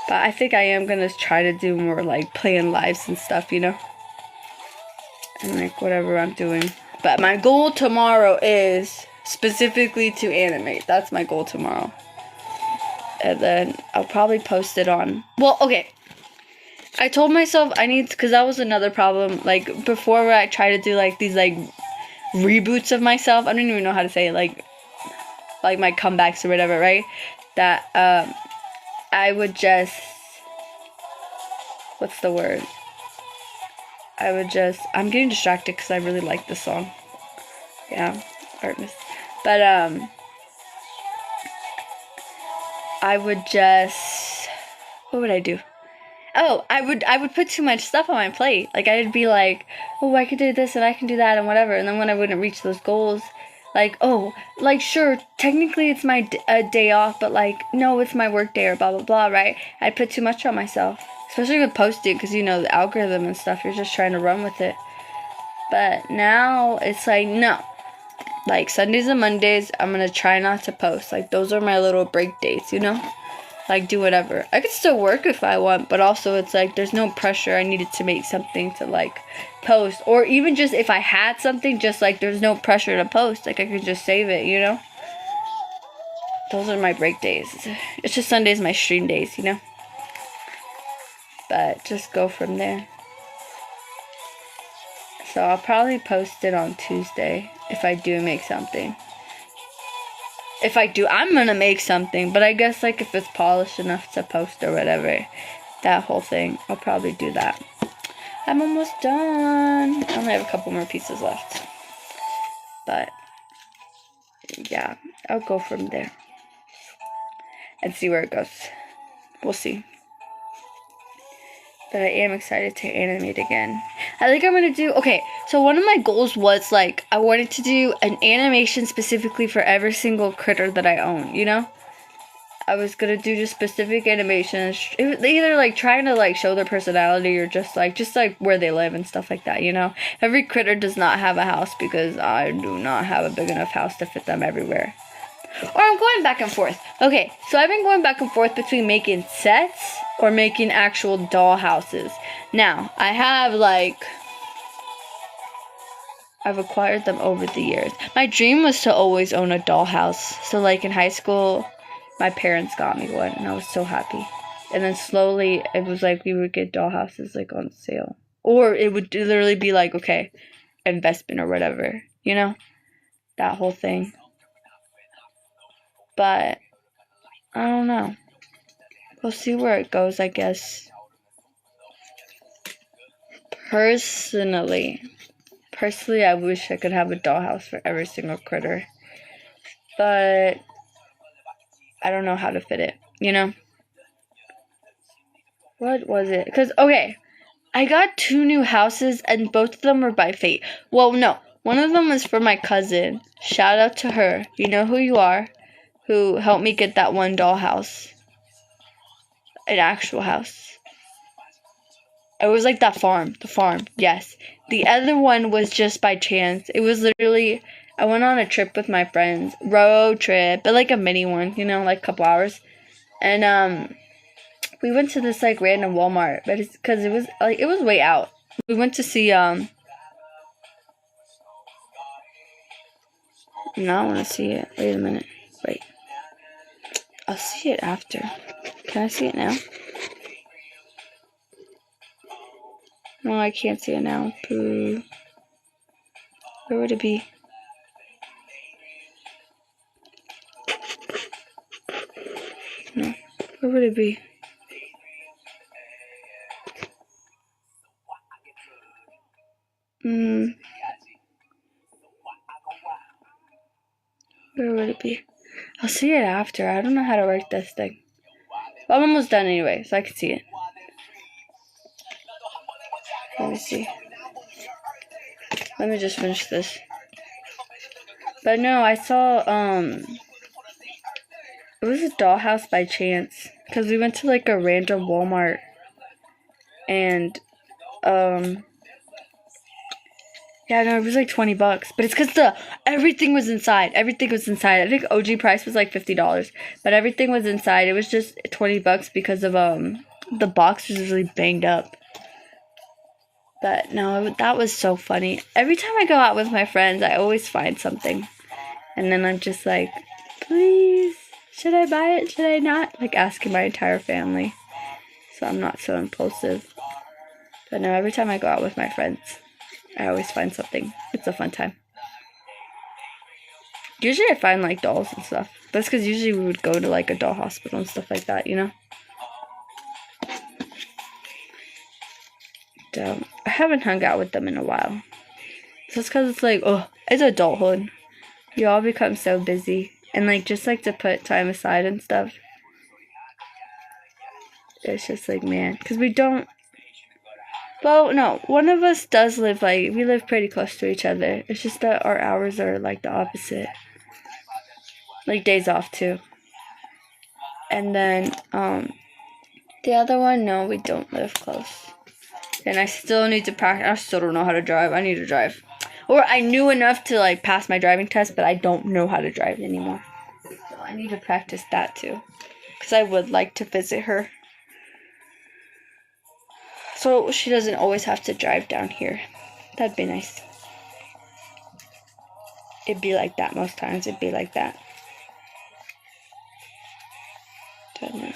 A: But I think I am gonna try to do more like playing lives and stuff, you know? And like whatever I'm doing. But my goal tomorrow is specifically to animate. That's my goal tomorrow. And then I'll probably post it on. Well, okay. I told myself because that was another problem. Like before where I try to do like these like reboots of myself. I don't even know how to say it. Like like my comebacks or whatever, right? That I would just, what's the word? I'm getting distracted because I really like this song. Yeah, artist. But I would just, what would I do? Oh, I would put too much stuff on my plate. Like, I'd be like, oh, I could do this and I can do that and whatever. And then when I wouldn't reach those goals, like, oh, like, sure, technically it's my day off, but like, no, it's my work day or blah, blah, blah, right? I'd put too much on myself. Especially with posting, because, you know, the algorithm and stuff, you're just trying to run with it. But now it's like, no. Like, Sundays and Mondays, I'm going to try not to post. Like, those are my little break days, you know? Like, do whatever. I could still work if I want, but also it's like there's no pressure. I needed to make something to like post, or even just if I had something, just like there's no pressure to post. Like, I could just save it, you know? Those are my break days. It's just Sundays, my stream days, you know? But just go from there. So I'll probably post it on Tuesday if I do make something. If I do, I'm gonna make something, but I guess, like, if it's polished enough to post or whatever, that whole thing, I'll probably do that. I'm almost done. I only have a couple more pieces left. But, yeah, I'll go from there and see where it goes. We'll see. But I am excited to animate again. I think I'm going to do... Okay, so one of my goals was, like, I wanted to do an animation specifically for every single critter that I own, you know? I was going to do just specific animations. They either, like, trying to, like, show their personality or just, like, where they live and stuff like that, you know? Every critter does not have a house because I do not have a big enough house to fit them everywhere. Or I'm going back and forth. Okay, so I've been going back and forth between making sets or making actual doll houses. Now, I have, like... I've acquired them over the years. My dream was to always own a dollhouse. So, like, in high school, my parents got me one, and I was so happy. And then slowly, it was like we would get dollhouses, like, on sale. Or it would literally be like, okay, investment or whatever. You know? That whole thing. But, I don't know. We'll see where it goes, I guess. Personally, I wish I could have a dollhouse for every single critter. But I don't know how to fit it, you know? What was it? Because, okay, I got 2 new houses, and both of them were by fate. Well, no. One of them was for my cousin. Shout out to her. You know who you are. Who helped me get that one dollhouse. An actual house. It was like that farm. The farm, yes. The other one was just by chance. It was literally, I went on a trip with my friends. Road trip. But like a mini one, you know, like a couple hours. And, we went to this, like, random Walmart. But it's because it was, like, it was way out. We went to see, no, I want to see it. Wait a minute. Wait. I'll see it after. Can I see it now? No, I can't see it now. Boo. Where would it be? No. Where would it be? Where would it be? I'll see it after. I don't know how to work this thing. But I'm almost done anyway, so I can see it. Let me see. Let me just finish this. But no, I saw, it was a dollhouse by chance. Because we went to, like, a random Walmart. And, yeah, no, it was like $20. But it's because everything was inside. Everything was inside. I think OG price was like $50. But everything was inside. It was just $20 because of, the box was really banged up. But no, that was so funny. Every time I go out with my friends, I always find something. And then I'm just like, please, should I buy it? Should I not? Like, asking my entire family. So I'm not so impulsive. But no, every time I go out with my friends, I always find something. It's a fun time. Usually I find like dolls and stuff. That's because usually we would go to like a doll hospital and stuff like that, you know? So, I haven't hung out with them in a while. So it's because it's like, oh, it's adulthood. You all become so busy. And like, just like to put time aside and stuff. It's just like, man. Because we don't. Well, no. One of us does live like, we live pretty close to each other. It's just that our hours are like the opposite. Like days off too. And then, the other one, no, we don't live close. And I still need to practice. I still don't know how to drive. I need to drive. Or I knew enough to like pass my driving test, but I don't know how to drive anymore. So I need to practice that too. Because I would like to visit her. So she doesn't always have to drive down here. That'd be nice. It'd be like that most times. It'd be like that. Don't know.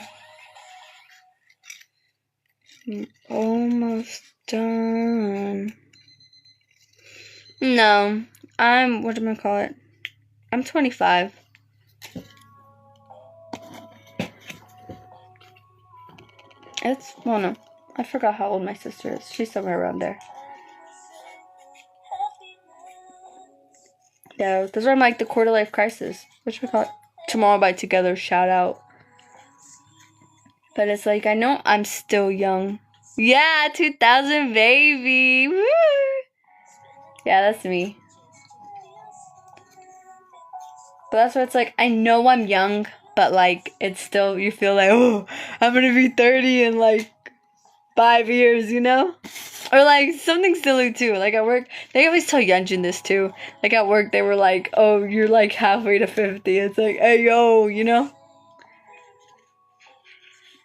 A: I'm almost done. No, what am I call it? I'm 25. Well, no. I forgot how old my sister is. She's somewhere around there. Yeah, those are like the quarter life crisis. Which we call it? Tomorrow by Together, shout out. But it's like, I know I'm still young. Yeah, 2000 baby. Woo! Yeah, that's me. But that's what it's like, I know I'm young, but like, it's still, you feel like, oh, I'm gonna be 30 in like 5 years, you know? Or like, something silly too. Like at work, they always tell Yunjin this too. Like at work, they were like, oh, you're like halfway to 50. It's like, hey, yo, you know?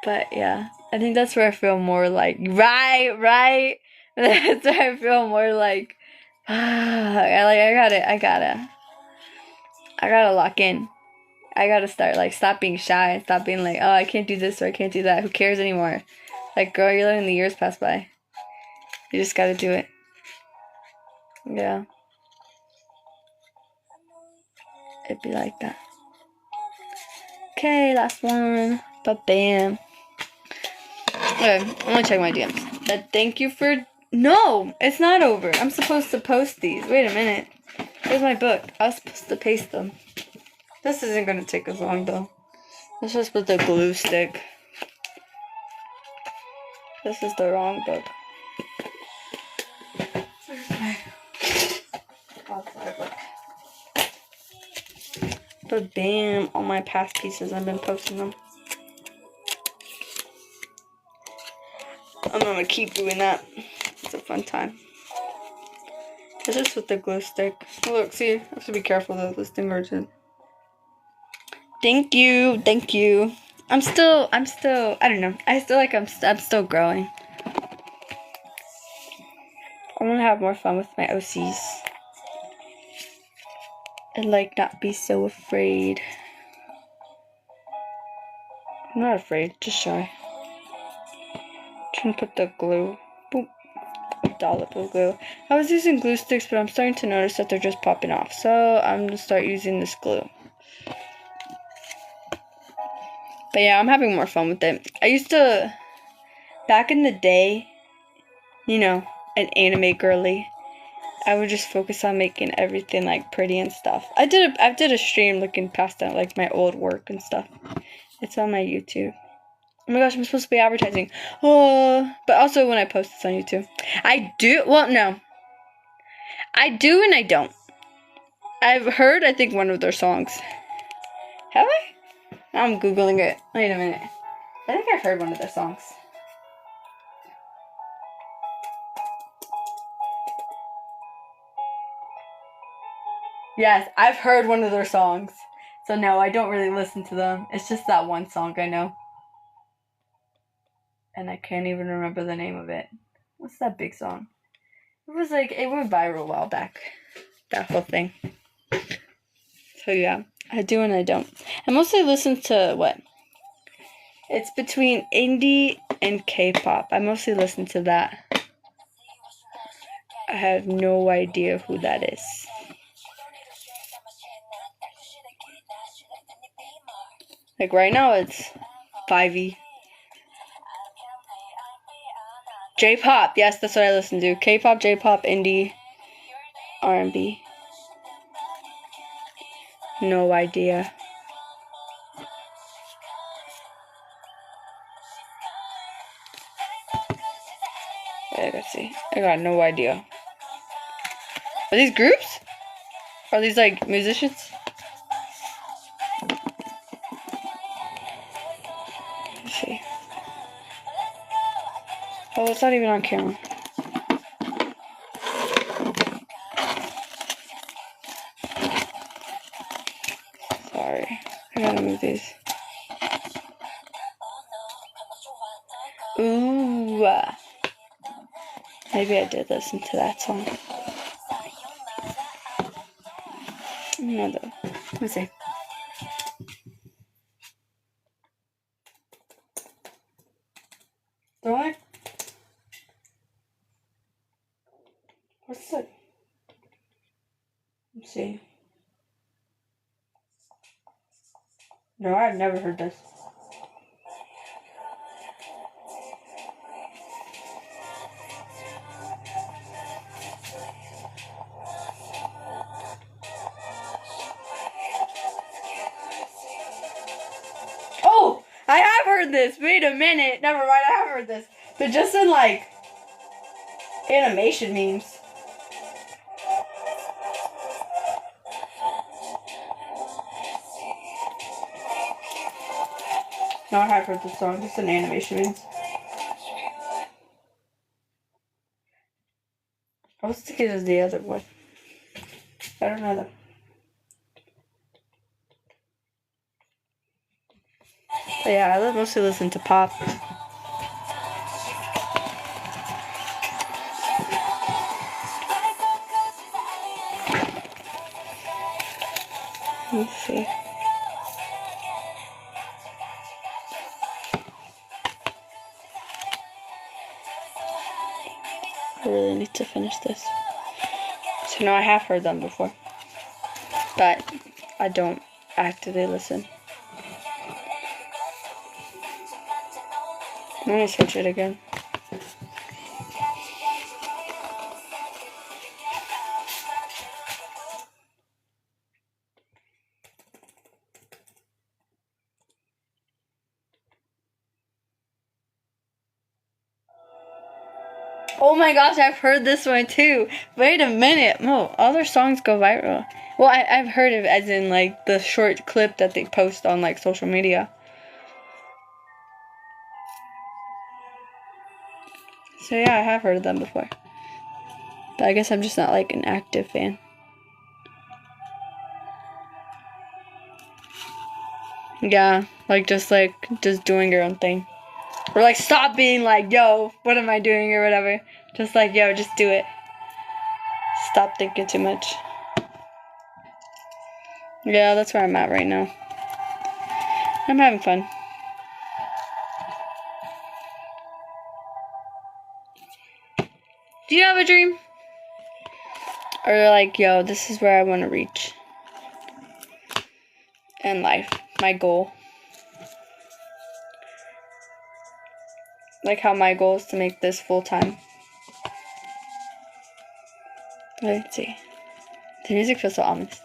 A: But yeah, I think that's where I feel more like, right. That's where I feel more like, I gotta lock in. I gotta start, like, stop being shy and stop being like, oh, I can't do this or I can't do that. Who cares anymore? Like, girl, you're letting the years pass by. You just gotta do it. Yeah. It'd be like that. Okay, last one. But bam. Okay, I'm gonna check my DMs. But thank you for. No, it's not over. I'm supposed to post these. Wait a minute. Where's my book? I was supposed to paste them. This isn't gonna take as long though. Let's just put the glue stick. This is the wrong book. Where's my outside book? But bam, all my past pieces, I've been posting them. I'm gonna keep doing that. It's a fun time. It's just with the glue stick. Look, see, I have to be careful though, this thing hurts it. Thank you. I'm still, I don't know. I feel like I'm still growing. I want to have more fun with my OCs. And like not be so afraid. I'm not afraid, just shy. Trying to put the glue. Boop. Dollop of glue. I was using glue sticks, but I'm starting to notice that they're just popping off. So I'm gonna start using this glue. But yeah, I'm having more fun with it. I used to, back in the day, you know, an anime girly. I would just focus on making everything like pretty and stuff. I did a stream looking past at like my old work and stuff. It's on my YouTube. Oh my gosh, I'm supposed to be advertising. Oh, but also when I post this on YouTube. I do, well, no. I do and I don't. I've heard, I think, one of their songs. Have I? Now I'm Googling it. Wait a minute. I think I've heard one of their songs. Yes, I've heard one of their songs. So no, I don't really listen to them. It's just that one song I know. And I can't even remember the name of it. What's that big song? It was like, it went viral a while back. That whole thing. So yeah, I do and I don't. I mostly listen to what? It's between indie and K-pop. I mostly listen to that. I have no idea who that is. Like right now it's 5e. J-pop, yes, that's what I listen to. K-pop, J-pop, indie, R&B. No idea. Wait, let's see. I got no idea. Are these groups? Are these like musicians? Let's see. Oh, it's not even on camera. Sorry. I gotta move these. Ooh. Maybe I did listen to that song. No, though. Let's see. Don't I? What's it? Let's see. No, I've never heard this. Oh! I have heard this! Wait a minute! Never mind, I have heard this. But just in like animation memes. No, I have heard this song, just in animation memes. I was thinking it was the other one. I don't know though. But yeah, I mostly listen to pop. Let's see. I really need to finish this. So no, I have heard them before. But I don't actively listen. Let me switch it again. Oh my gosh, I've heard this one too. Wait a minute. Oh, other songs go viral. Well, I've heard of as in like the short clip that they post on like social media. So yeah, I have heard of them before. But I guess I'm just not like an active fan. Yeah, like just doing your own thing. Or like stop being like, yo, what am I doing or whatever. Just like, yo, just do it. Stop thinking too much. Yeah, that's where I'm at right now. I'm having fun. Do you have a dream? Or you're like, yo, this is where I want to reach in life. My goal. Like how my goal is to make this full time. Let's see. The music feels so ominous.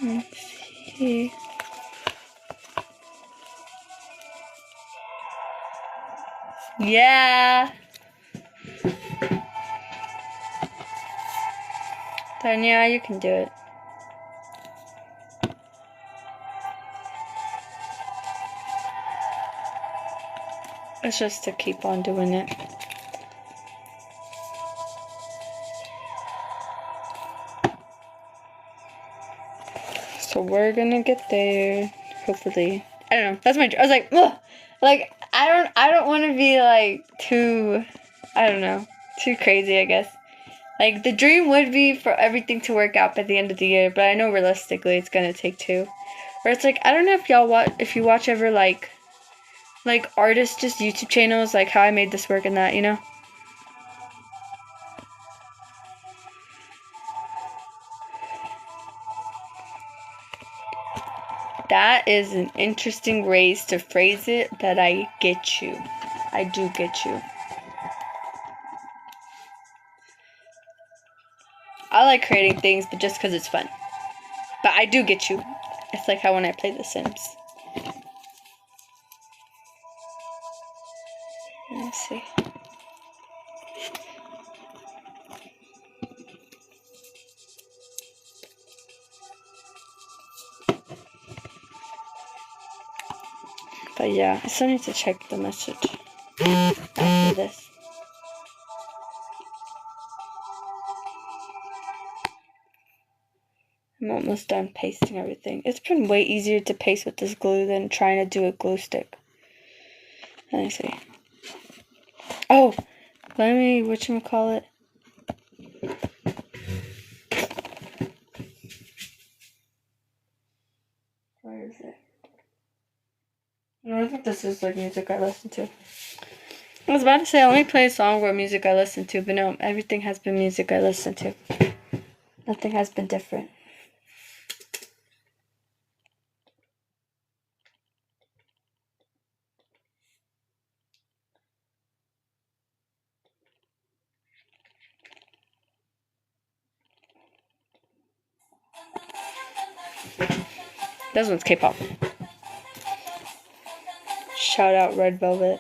A: Let's see. Yeah. Then yeah, you can do it. It's just to keep on doing it. So we're gonna get there, hopefully. I don't know. That's my. I was like, ugh. Like I don't want to be like too. I don't know. Too crazy, I guess. Like the dream would be for everything to work out by the end of the year, but I know realistically it's gonna take 2. Or it's like I don't know if y'all watch. If you watch ever like like artists just YouTube channels, like how I made this work and that, you know? That is an interesting ways to phrase it, that I get you. I do get you. I like creating things, but just because it's fun. But I do get you. It's like how when I play The Sims. Let me see. But yeah, I still need to check the message after this. I'm almost done pasting everything. It's been way easier to paste with this glue than trying to do a glue stick. Let me see. Oh, let me, whatchamacallit? Where is it? No, I think this is like music I listen to. I was about to say, let me play a song where music I listen to, but no, everything has been music I listen to. Nothing has been different. This one's K-pop. Shout out Red Velvet.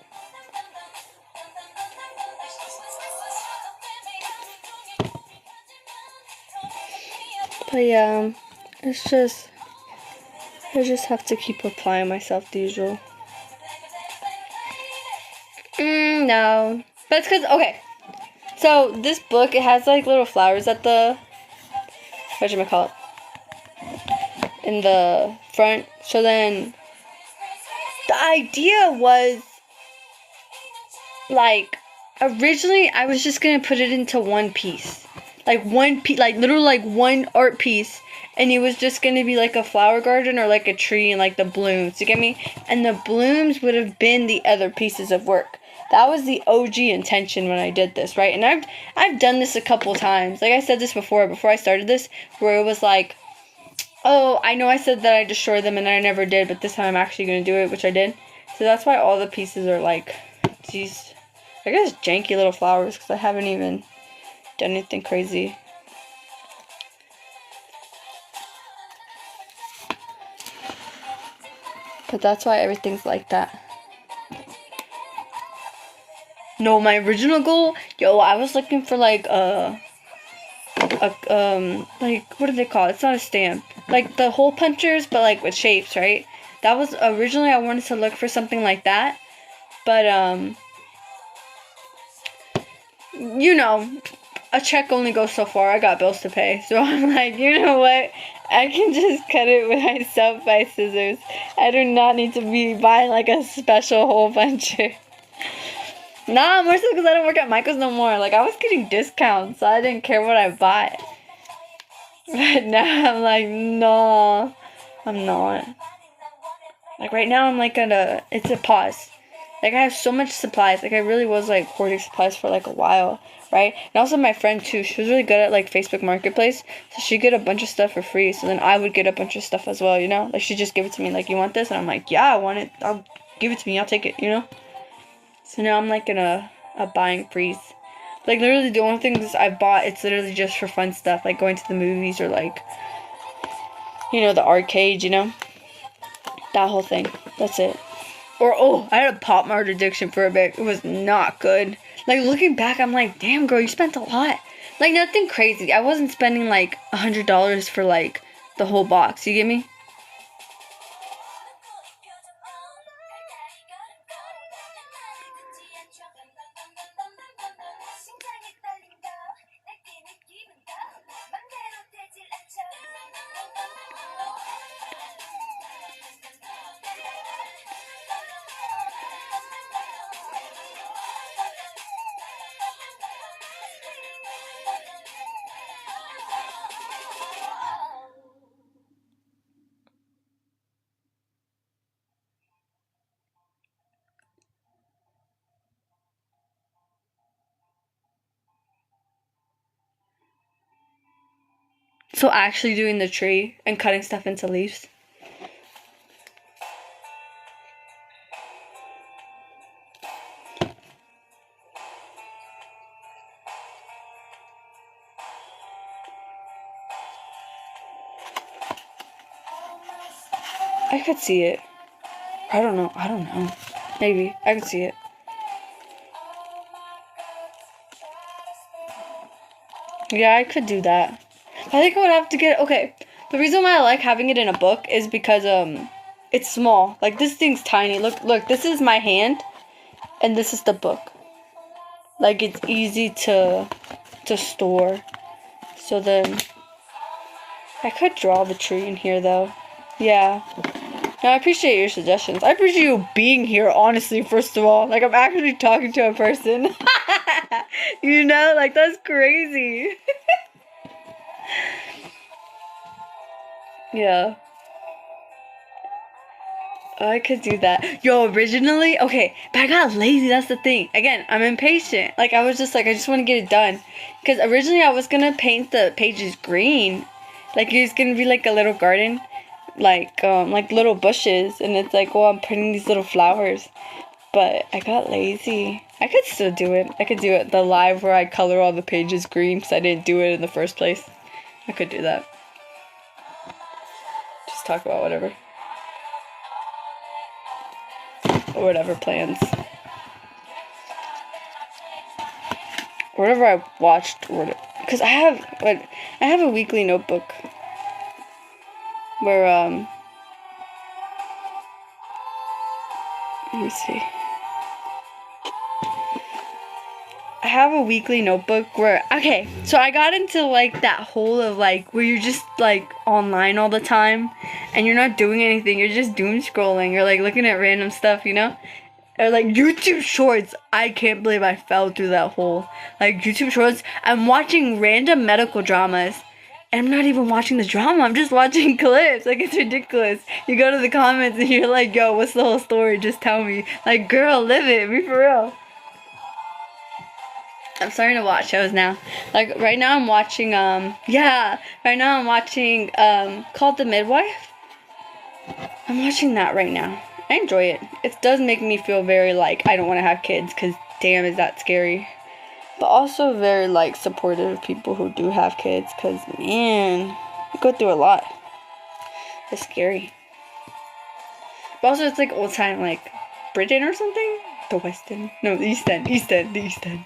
A: But yeah, it's just, I just have to keep applying myself the usual. No. But it's because, okay. So, this book, it has like little flowers at the, whatchamacallit, in the front. So then, the idea was, like, originally I was just gonna put it into one piece. Like one piece, like literally like one art piece. And it was just gonna be like a flower garden or like a tree and like the blooms. You get me? And the blooms would have been the other pieces of work. That was the OG intention when I did this, right? And I've done this a couple times. Like I said this before I started this, where it was like, oh, I know I said that I destroyed them and I never did, but this time I'm actually gonna do it, which I did. So that's why all the pieces are like these, I guess, janky little flowers, because I haven't even done anything crazy. But that's why everything's like that. No, my original goal, I was looking for like like, what do they call it? It's not a stamp. Like the hole punchers, but like with shapes, right? That was originally, I wanted to look for something like that. But you know, a check only goes so far. I got bills to pay. So I'm like, you know what? I can just cut it with myself by scissors. I do not need to be buying like a special hole puncher. Nah, more so because I don't work at Michael's no more. Like, I was getting discounts, so I didn't care what I bought. But now I'm like, no, I'm not. Like, right now I'm like it's a pause. Like, I have so much supplies. Like, I really was like hoarding supplies for like a while, right? And also my friend too, she was really good at like Facebook Marketplace. So she'd get a bunch of stuff for free. So then I would get a bunch of stuff as well, you know? Like, she'd just give it to me, like, you want this? And I'm like, yeah, I want it. I'll give it to me. I'll take it, you know? So now I'm like in a buying freeze. Like, literally the only things I've bought, it's literally just for fun stuff. Like going to the movies or like, you know, the arcade, you know? That whole thing. That's it. Or, oh, I had a Pop Mart addiction for a bit. It was not good. Like, looking back, I'm like, damn, girl, you spent a lot. Like, nothing crazy. I wasn't spending like $100 for like the whole box. You get me? So actually doing the tree and cutting stuff into leaves. I could see it. I don't know. Maybe. I could see it. Yeah, I could do that. I think I would have to get... Okay, the reason why I like having it in a book is because, it's small. Like, this thing's tiny. Look, this is my hand, and this is the book. Like, it's easy to store. So then... I could draw the tree in here, though. Yeah. No, I appreciate your suggestions. I appreciate you being here, honestly, first of all. Like, I'm actually talking to a person. You know? Like, that's crazy. Yeah. I could do that. Yo, originally, okay, but I got lazy, that's the thing. Again, I'm impatient. Like, I was just like, I just want to get it done. Because originally I was going to paint the pages green. Like, it's going to be like a little garden. Like little bushes. And it's like, well, I'm putting these little flowers. But I got lazy. I could still do it. I could do it the live where I color all the pages green because I didn't do it in the first place. I could do that. Just talk about whatever. Or whatever plans. Whatever I watched. Because I have a weekly notebook. Where, let me see. I have a weekly notebook where, okay, so I got into, like, that hole of, like, where you're just, like, online all the time, and you're not doing anything, you're just doom scrolling, or, like, looking at random stuff, you know? Or, like, YouTube Shorts, I can't believe I fell through that hole. Like, YouTube Shorts, I'm watching random medical dramas, and I'm not even watching the drama, I'm just watching clips, like, it's ridiculous. You go to the comments, and you're like, yo, what's the whole story, just tell me. Like, girl, live it, be for real. I'm starting to watch shows now. Like, right now I'm watching, called The Midwife. I'm watching that right now. I enjoy it. It does make me feel very, like, I don't want to have kids, because damn, is that scary. But also very, like, supportive of people who do have kids, because, man, you go through a lot. It's scary. But also, it's, like, old time, like, Britain or something? The West End. No, the East End. The East End.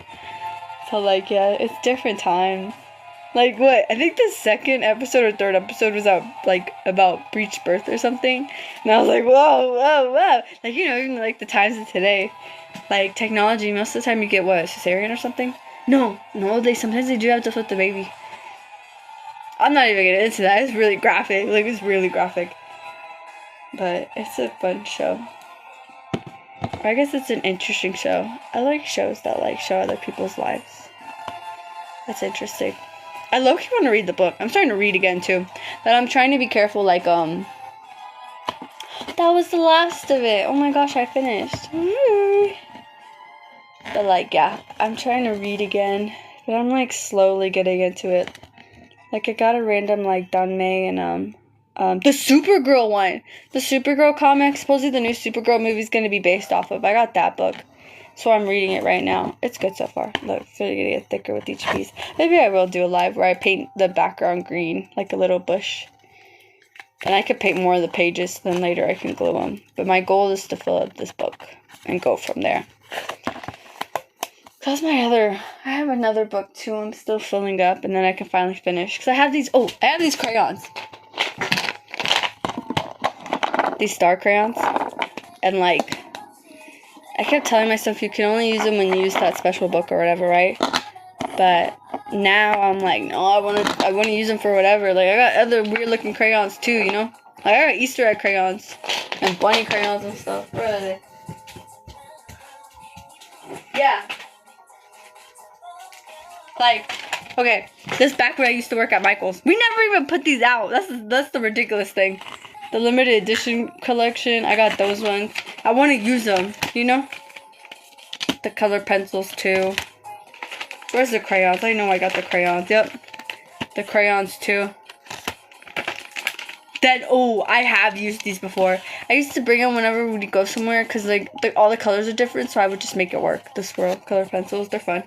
A: So, like, yeah, it's different time. Like, what? I think the second episode or third episode was about breech birth or something. And I was like, whoa. Like, you know, even, like, the times of today. Like, technology, most of the time you get, what, cesarean or something? No, sometimes they do have to flip the baby. I'm not even getting into that. It's really graphic. Like, it's really graphic. But it's a fun show. I guess it's an interesting show. I like shows that, like, show other people's lives. That's interesting. I low-key want to read the book. I'm starting to read again, too. But I'm trying to be careful, like, that was the last of it. Oh my gosh, I finished. But, like, yeah. I'm trying to read again. But I'm, like, slowly getting into it. Like, I got a random, like, Danmei and, the Supergirl one. The Supergirl comic. Supposedly the new Supergirl movie is going to be based off of. I got that book. So I'm reading it right now. It's good so far. Look, it's really going to get thicker with each piece. Maybe I will do a live where I paint the background green, like a little bush. And I could paint more of the pages, then later I can glue them. But my goal is to fill up this book and go from there. That's I have another book too I'm still filling up, and then I can finally finish. Because I have these crayons. These star crayons. And, like, I kept telling myself you can only use them when you use that special book or whatever, right? But now I'm like, no, I want to use them for whatever. Like, I got other weird looking crayons too, you know? Like, I got Easter egg crayons and bunny crayons and stuff. Where are they? Yeah. Like, okay, this back where I used to work at Michael's. We never even put these out. That's the ridiculous thing. The limited edition collection, I got those ones. I want to use them, you know? The color pencils, too. Where's the crayons? I know I got the crayons. Yep. The crayons, too. Then, oh, I have used these before. I used to bring them whenever we go somewhere because, like, all the colors are different, so I would just make it work. The swirl color pencils, they're fun.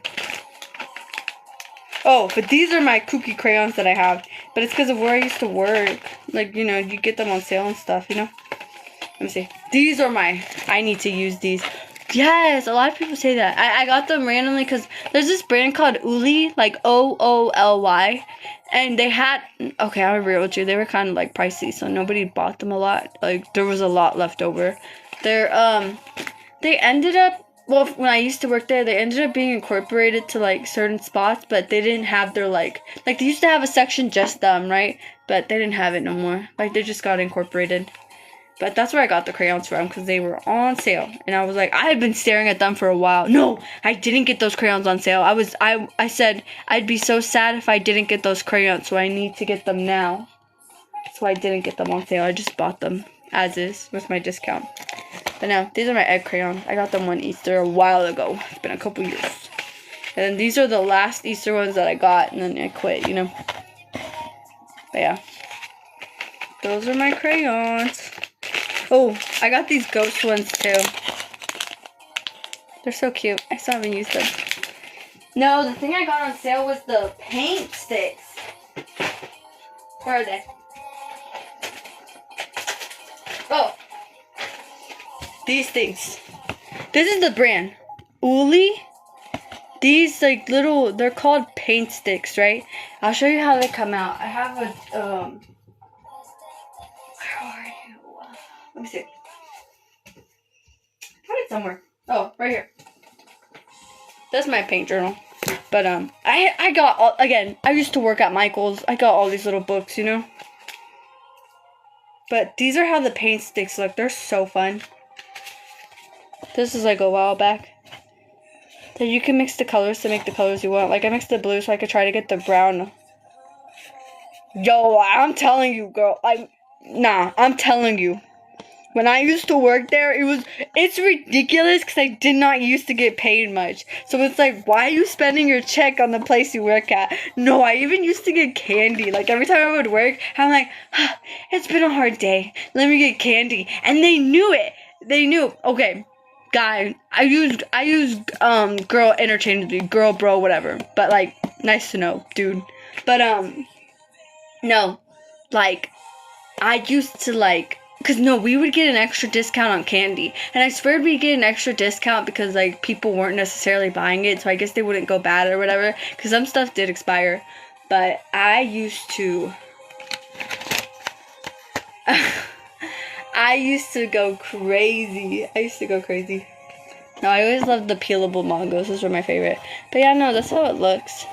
A: Oh, but these are my kooky crayons that I have. But it's because of where I used to work. Like, you know, you get them on sale and stuff, you know? Let me see. These are I need to use these. Yes, a lot of people say that. I got them randomly because there's this brand called Ooly, like Ooly. And they had, okay, I'll be real with you, they were kind of like pricey, so nobody bought them a lot. Like, there was a lot left over. They ended up, well, when I used to work there, they ended up being incorporated to, like, certain spots, but they didn't have their, like, they used to have a section just them, right? But they didn't have it no more. Like, they just got incorporated. But that's where I got the crayons from, because they were on sale. And I was like, I had been staring at them for a while. No, I didn't get those crayons on sale. I said, I'd be so sad if I didn't get those crayons, so I need to get them now. So I didn't get them on sale. I just bought them as is with my discount. But now, these are my egg crayons. I got them one Easter a while ago. It's been a couple years. And then these are the last Easter ones that I got, and then I quit, you know. But yeah. Those are my crayons. Oh, I got these ghost ones too. They're so cute. I still haven't used them. No, the thing I got on sale was the paint sticks. Where are they? Oh. These things. This is the brand. Ooly. These like little, they're called paint sticks, right? I'll show you how they come out. I have a, where are you? Let me see. Put it somewhere. Oh, right here. That's my paint journal. But I got all, again, I used to work at Michael's. I got all these little books, you know. But these are how the paint sticks look. They're so fun. This is like a while back. So you can mix the colors to make the colors you want. Like I mixed the blue so I could try to get the brown. Yo, I'm telling you, girl. I'm telling you. When I used to work there, it's ridiculous because I did not used to get paid much. So it's like, why are you spending your check on the place you work at? No, I even used to get candy. Like every time I would work, I'm like, it's been a hard day. Let me get candy. And they knew it. They knew. Okay, guy, I used girl interchangeably, girl, bro, whatever. But like, nice to know, dude. But no, like, I used to like. Because, no, we would get an extra discount on candy. And I swear we'd get an extra discount because, like, people weren't necessarily buying it. So I guess they wouldn't go bad or whatever. Because some stuff did expire. But I used to... I used to go crazy. No, I always loved the peelable mangos. Those were my favorite. But yeah, no, that's how it looks.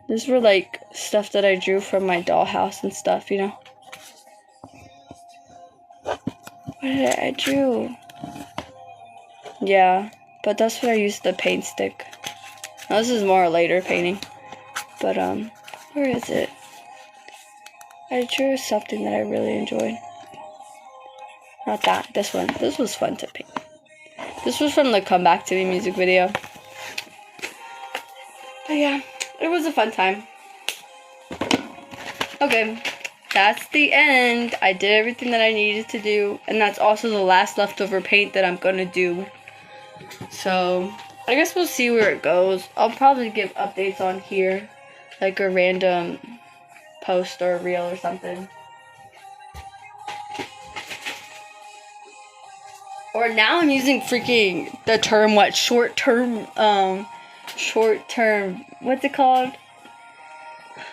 A: These were, like, stuff that I drew from my dollhouse and stuff, you know. What did I drew? Yeah, but that's what I used the paint stick. Now, this is more later painting. But, where is it? I drew something that I really enjoyed. Not that, this one. This was fun to paint. This was from the Come Back to Me music video. But yeah, it was a fun time. Okay. That's the end. I did everything that I needed to do. And that's also the last leftover paint that I'm going to do. So, I guess we'll see where it goes. I'll probably give updates on here. Like a random post or a reel or something. Or now I'm using freaking the term, what? Short-term, what's it called?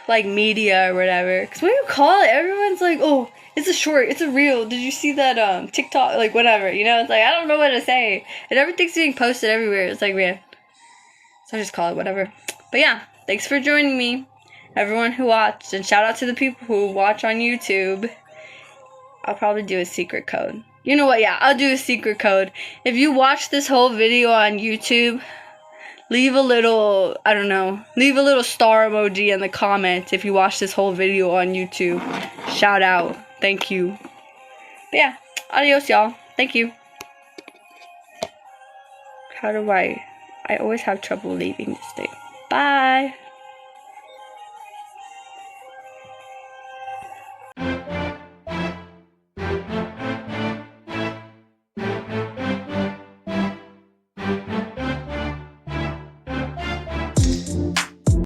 A: Like media or whatever. Because what do you call it? Everyone's like, oh, it's a short, it's a reel. Did you see that TikTok? Like whatever, you know? It's like, I don't know what to say. And everything's being posted everywhere. It's like, man. So I just call it whatever. But yeah, thanks for joining me. Everyone who watched. And shout out to the people who watch on YouTube. I'll probably do a secret code. You know what? Yeah, I'll do a secret code. If you watch this whole video on YouTube, leave a little, I don't know, leave a little star emoji in the comments if you watch this whole video on YouTube. Shout out. Thank you. But yeah, adios, y'all. Thank you. How do I always have trouble leaving this thing. Bye.